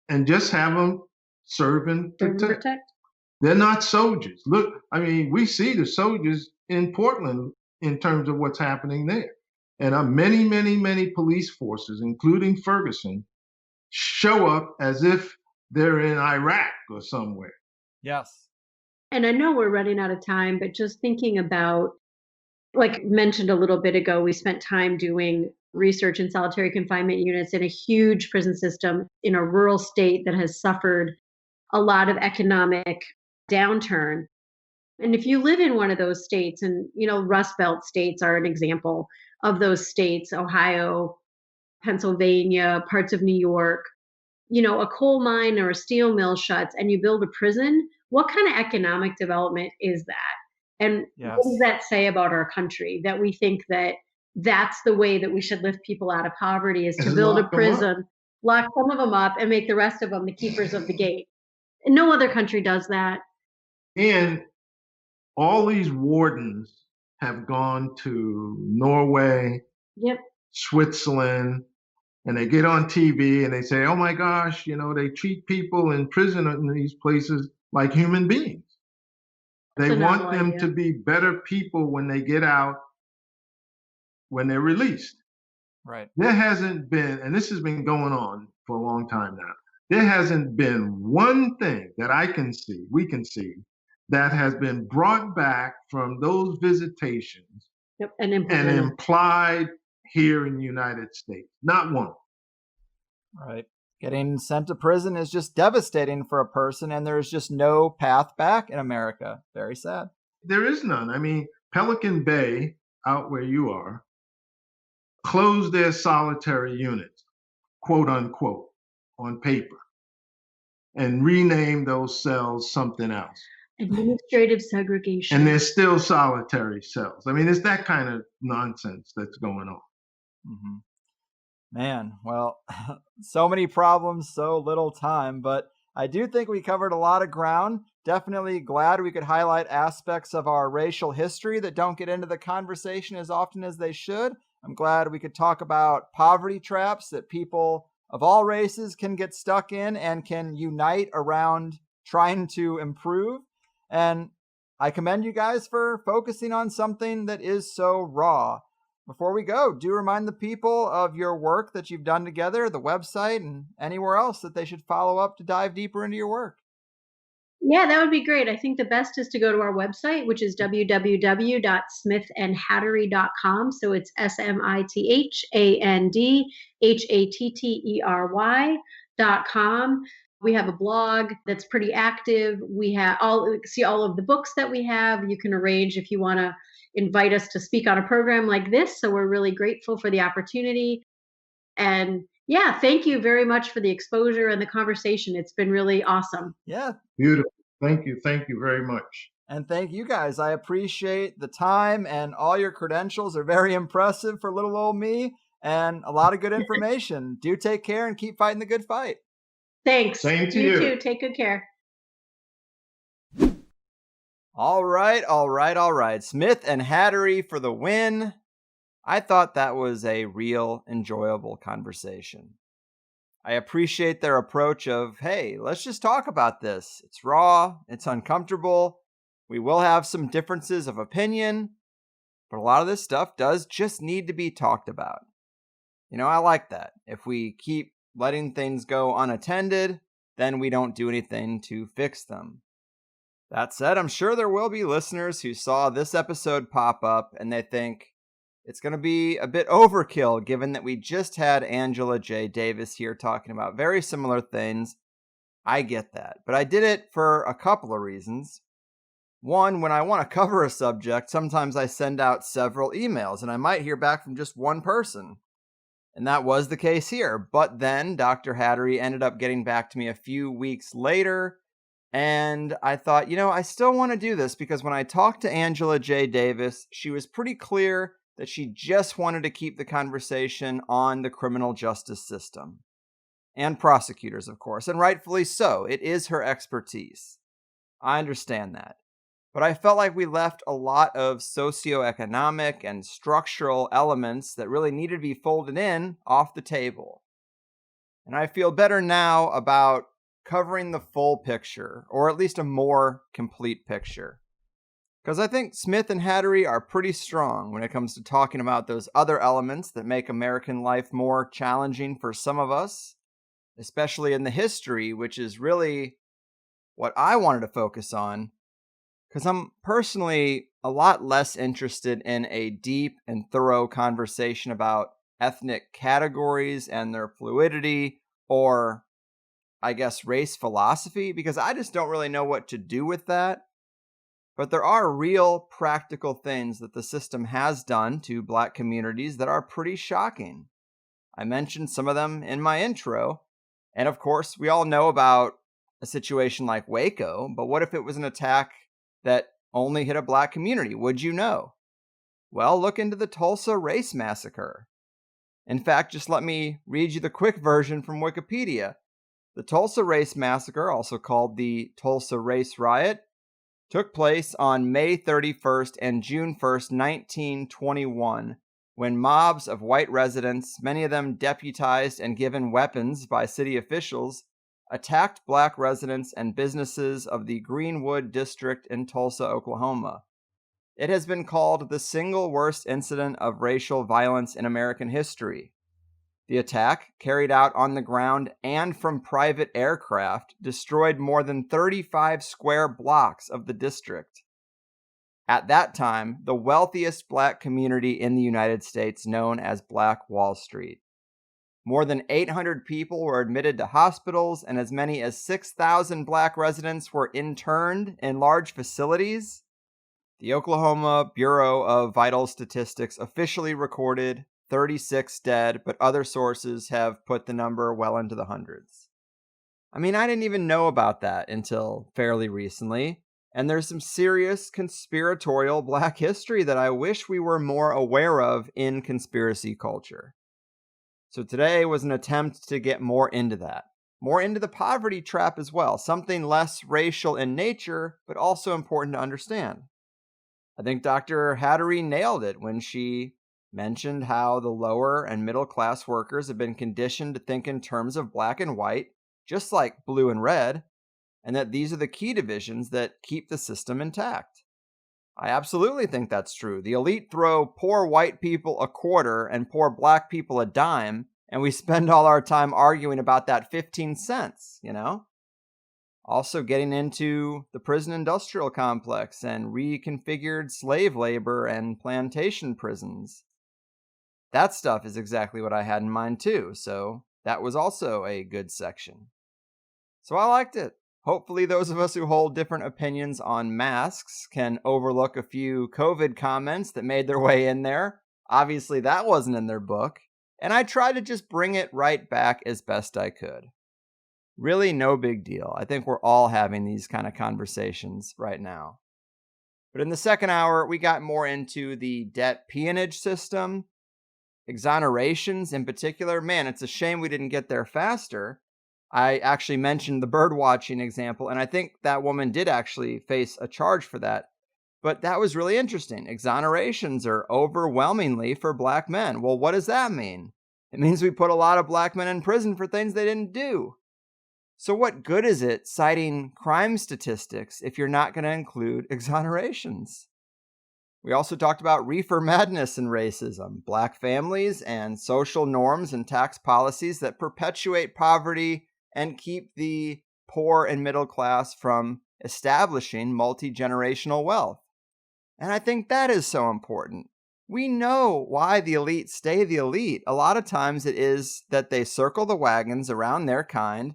and just have them serve and protect. They're not soldiers. Look, we see the soldiers in Portland in terms of what's happening there. And many, many, many police forces, including Ferguson, show up as if they're in Iraq or somewhere.
Yes.
And I know we're running out of time, but just thinking about, like mentioned a little bit ago, we spent time doing research in solitary confinement units in a huge prison system in a rural state that has suffered a lot of economic downturn. And if you live in one of those states, and Rust Belt states are an example of those states, Ohio, Pennsylvania, parts of New York, a coal mine or a steel mill shuts and you build a prison, what kind of economic development is that? And what does that say about our country? That we think that that's the way that we should lift people out of poverty, is to build a prison, lock some of them up, and make the rest of them the keepers of the gate. And no other country does that.
And all these wardens have gone to Norway, Switzerland, and they get on TV and they say, oh my gosh, they treat people in prison in these places like human beings. They want them to be better people when they get out, when they're released.
Right.
There hasn't been, and this has been going on for a long time now, there hasn't been one thing that we can see, that has been brought back from those visitations and implied here in the United States. Not one.
Right. Getting sent to prison is just devastating for a person, and there's just no path back in America. Very sad.
There is none. Pelican Bay, out where you are, closed their solitary units, quote unquote, on paper, and renamed those cells something else.
Administrative segregation.
And they're still solitary cells. It's that kind of nonsense that's going on.
Mm-hmm. Man, well, so many problems, so little time, but I do think we covered a lot of ground. Definitely glad we could highlight aspects of our racial history that don't get into the conversation as often as they should. I'm glad we could talk about poverty traps that people of all races can get stuck in and can unite around trying to improve. And I commend you guys for focusing on something that is so raw. Before we go, do remind the people of your work that you've done together, the website, and anywhere else that they should follow up to dive deeper into your work.
Yeah, that would be great. I think the best is to go to our website, which is www.smithandhattery.com. So it's SMITHANDHATTERY.com. We have a blog that's pretty active. We have see all of the books that we have. You can arrange if you want to invite us to speak on a program like this. So we're really grateful for the opportunity. And yeah, thank you very much for the exposure and the conversation. It's been really awesome.
Yeah.
Beautiful. Thank you. Thank you very much.
And thank you guys. I appreciate the time, and all your credentials are very impressive for little old me, and a lot of good information. Do take care and keep fighting the good fight.
Thanks.
Same to you.
You too. Take good care.
All right. Smith and Hattery for the win. I thought that was a real enjoyable conversation. I appreciate their approach of, hey, let's just talk about this. It's raw, it's uncomfortable. We will have some differences of opinion, but a lot of this stuff does just need to be talked about. I like that. If we keep letting things go unattended, then we don't do anything to fix them. That said, I'm sure there will be listeners who saw this episode pop up and they think, it's going to be a bit overkill given that we just had Angela J. Davis here talking about very similar things. I get that, but I did it for a couple of reasons. One, when I want to cover a subject, sometimes I send out several emails and I might hear back from just one person. And that was the case here. But then Dr. Hattery ended up getting back to me a few weeks later. And I thought, I still want to do this because when I talked to Angela J. Davis, she was pretty clear that she just wanted to keep the conversation on the criminal justice system. And prosecutors, of course, and rightfully so. It is her expertise. I understand that. But I felt like we left a lot of socioeconomic and structural elements that really needed to be folded in off the table. And I feel better now about covering the full picture, or at least a more complete picture. Because I think Smith and Hattery are pretty strong when it comes to talking about those other elements that make American life more challenging for some of us, especially in the history, which is really what I wanted to focus on. Because I'm personally a lot less interested in a deep and thorough conversation about ethnic categories and their fluidity, or I guess race philosophy, because I just don't really know what to do with that. But there are real practical things that the system has done to Black communities that are pretty shocking. I mentioned some of them in my intro. And of course, we all know about a situation like Waco, but what if it was an attack that only hit a Black community? Would you know? Well, look into the Tulsa race massacre. In fact, just let me read you the quick version from Wikipedia. The Tulsa race massacre, also called the Tulsa race riot, took place on May 31st and June 1st, 1921, when mobs of white residents, many of them deputized and given weapons by city officials, attacked Black residents and businesses of the Greenwood district in Tulsa, Oklahoma. It has been called the single worst incident of racial violence in American history. The attack, carried out on the ground and from private aircraft, destroyed more than 35 square blocks of the district. At that time, the wealthiest Black community in the United States, known as Black Wall Street. More than 800 people were admitted to hospitals, and as many as 6,000 Black residents were interned in large facilities. The Oklahoma Bureau of Vital Statistics officially recorded 36 dead, but other sources have put the number well into the hundreds. I mean, I didn't even know about that until fairly recently, and there's some serious conspiratorial Black history that I wish we were more aware of in conspiracy culture. So today was an attempt to get more into that, more into the poverty trap as well, something less racial in nature, but also important to understand. I think Dr. Hattery nailed it when she mentioned how the lower and middle class workers have been conditioned to think in terms of black and white, just like blue and red, and that these are the key divisions that keep the system intact. I absolutely think that's true. The elite throw poor white people a quarter and poor Black people a dime, and we spend all our time arguing about that 15 cents, Also getting into the prison industrial complex and reconfigured slave labor and plantation prisons. That stuff is exactly what I had in mind too, so that was also a good section. So I liked it. Hopefully those of us who hold different opinions on masks can overlook a few COVID comments that made their way in there. Obviously that wasn't in their book, and I tried to just bring it right back as best I could. Really no big deal. I think we're all having these kind of conversations right now. But in the second hour, we got more into the debt peonage system, exonerations in particular. Man, it's a shame we didn't get there faster. I actually mentioned the bird watching example, and I think that woman did actually face a charge for that. But that was really interesting. Exonerations are overwhelmingly for Black men. Well, what does that mean? It means we put a lot of Black men in prison for things they didn't do. So what good is it citing crime statistics if you're not going to include exonerations? We also talked about reefer madness and racism, Black families, and social norms and tax policies that perpetuate poverty and keep the poor and middle class from establishing multi-generational wealth. And I think that is so important. We know why the elite stay the elite. A lot of times it is that they circle the wagons around their kind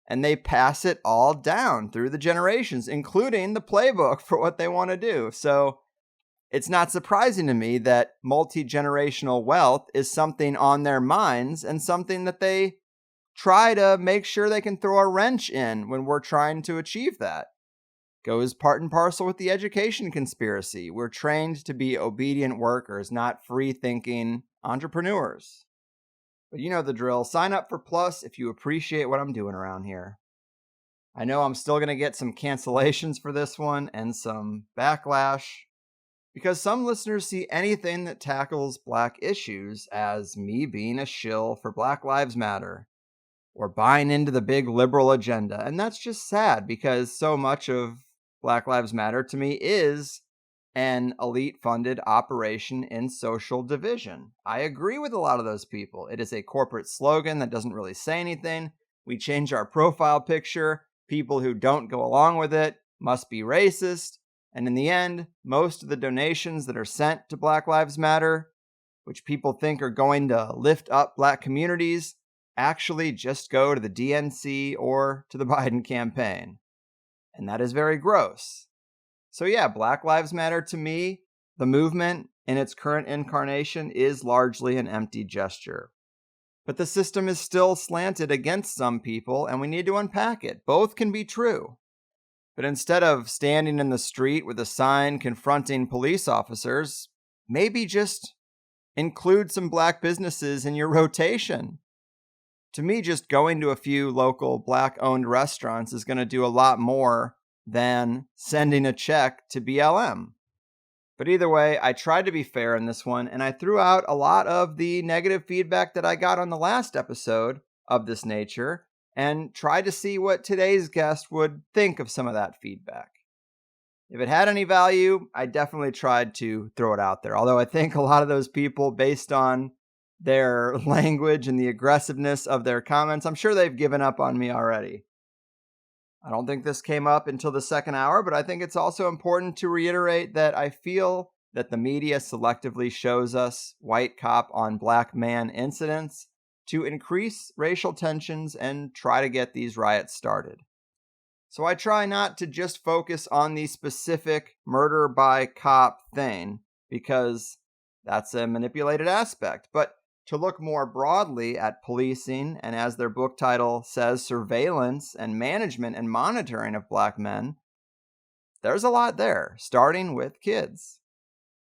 and they pass it all down through the generations, including the playbook for what they want to do. So it's not surprising to me that multi-generational wealth is something on their minds and something that they try to make sure they can throw a wrench in when we're trying to achieve that. Goes part and parcel with the education conspiracy. We're trained to be obedient workers, not free-thinking entrepreneurs. But you know the drill. Sign up for Plus if you appreciate what I'm doing around here. I know I'm still going to get some cancellations for this one and some backlash, because some listeners see anything that tackles Black issues as me being a shill for Black Lives Matter or buying into the big liberal agenda. And that's just sad, because so much of Black Lives Matter to me is an elite-funded operation in social division. I agree with a lot of those people. It is a corporate slogan that doesn't really say anything. We change our profile picture. People who don't go along with it must be racist. And in the end, most of the donations that are sent to Black Lives Matter, which people think are going to lift up Black communities, actually just go to the DNC or to the Biden campaign. And that is very gross. So yeah, Black Lives Matter to me, the movement in its current incarnation, is largely an empty gesture. But the system is still slanted against some people, and we need to unpack it. Both can be true. But instead of standing in the street with a sign confronting police officers, maybe just include some Black businesses in your rotation. To me, just going to a few local Black-owned restaurants is going to do a lot more than sending a check to BLM. But either way, I tried to be fair in this one, and I threw out a lot of the negative feedback that I got on the last episode of this nature, and tried to see what today's guest would think of some of that feedback. If it had any value, I definitely tried to throw it out there. Although I think a lot of those people, based on their language and the aggressiveness of their comments, I'm sure they've given up on me already. I don't think this came up until the second hour, but I think it's also important to reiterate that I feel that the media selectively shows us white cop on Black man incidents to increase racial tensions and try to get these riots started. So I try not to just focus on the specific murder by cop thing, because that's a manipulated aspect, but to look more broadly at policing and, as their book title says, surveillance and management and monitoring of Black men. There's a lot there, starting with kids.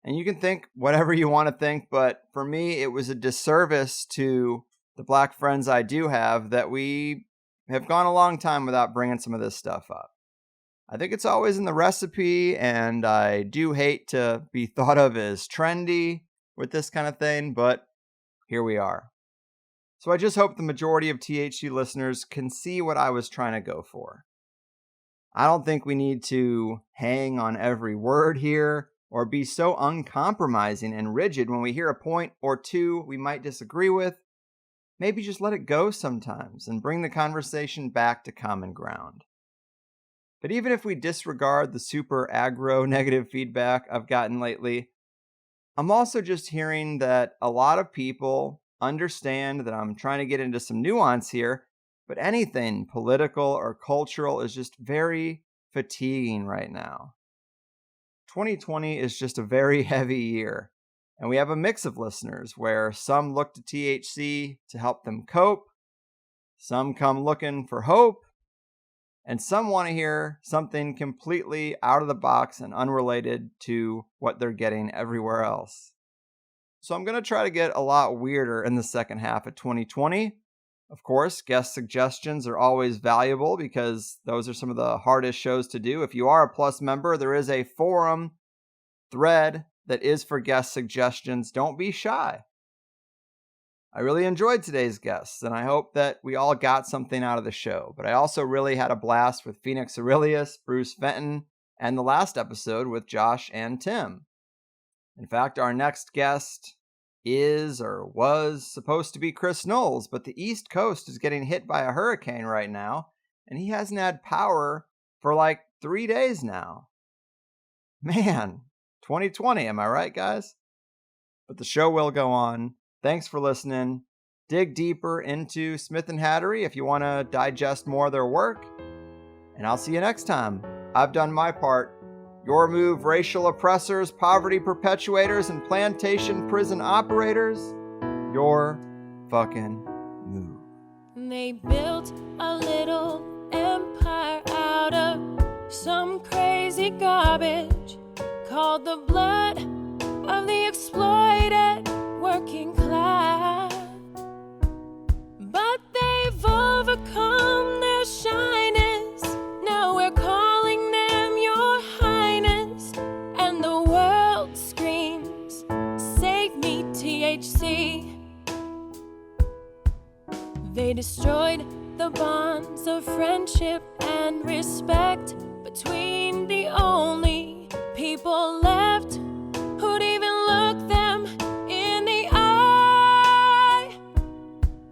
And you can think whatever you want to think, but for me, it was a disservice to the Black friends I do have that we have gone a long time without bringing some of this stuff up. I think it's always in the recipe, and I do hate to be thought of as trendy with this kind of thing, but here we are. So I just hope the majority of THC listeners can see what I was trying to go for. I don't think we need to hang on every word here or be so uncompromising and rigid when we hear a point or two we might disagree with. Maybe just let it go sometimes and bring the conversation back to common ground. But even if we disregard the super aggro negative feedback I've gotten lately, I'm also just hearing that a lot of people understand that I'm trying to get into some nuance here, but anything political or cultural is just very fatiguing right now. 2020 is just a very heavy year, and we have a mix of listeners where some look to THC to help them cope, some come looking for hope, and some want to hear something completely out of the box and unrelated to what they're getting everywhere else. So I'm going to try to get a lot weirder in the second half of 2020. Of course, guest suggestions are always valuable because those are some of the hardest shows to do. If you are a Plus member, there is a forum thread that is for guest suggestions. Don't be shy. I really enjoyed today's guests, and I hope that we all got something out of the show. But I also really had a blast with Phoenix Aurelius, Bruce Fenton, and the last episode with Josh and Tim. In fact, our next guest is or was supposed to be Chris Knowles, but the East Coast is getting hit by a hurricane right now, and he hasn't had power for like 3 days now. Man, 2020, am I right, guys? but the show will go on. Thanks for listening. Dig deeper into Smith and Hattery if you want to digest more of their work. And I'll see you next time. I've done my part. Your move, racial oppressors, poverty perpetuators, and plantation prison operators. Your fucking move.
They built a little empire out of some crazy garbage called the blood of the exploited working class. But they've overcome their shyness. Now we're calling them your highness. And the world screams, save me, THC. They destroyed the bonds of friendship and respect between the only people left who'd even look them in the eye.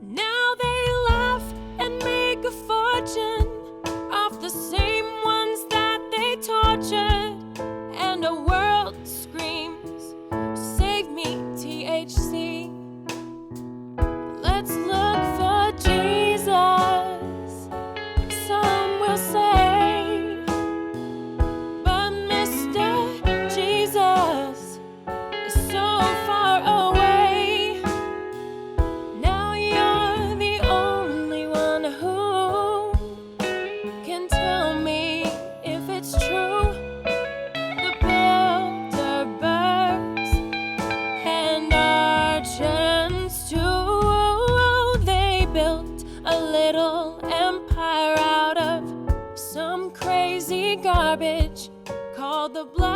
Now they laugh and make a fortune off the same ones that they tortured. And a world screams, save me, THC. Let's look for Jesus, some will say. But Mr. Jesus is so far away. Now you're the only one who can tell me if it's true. The Bilderbergs and Argents too. They built a little empire out of some crazy garbage called the blood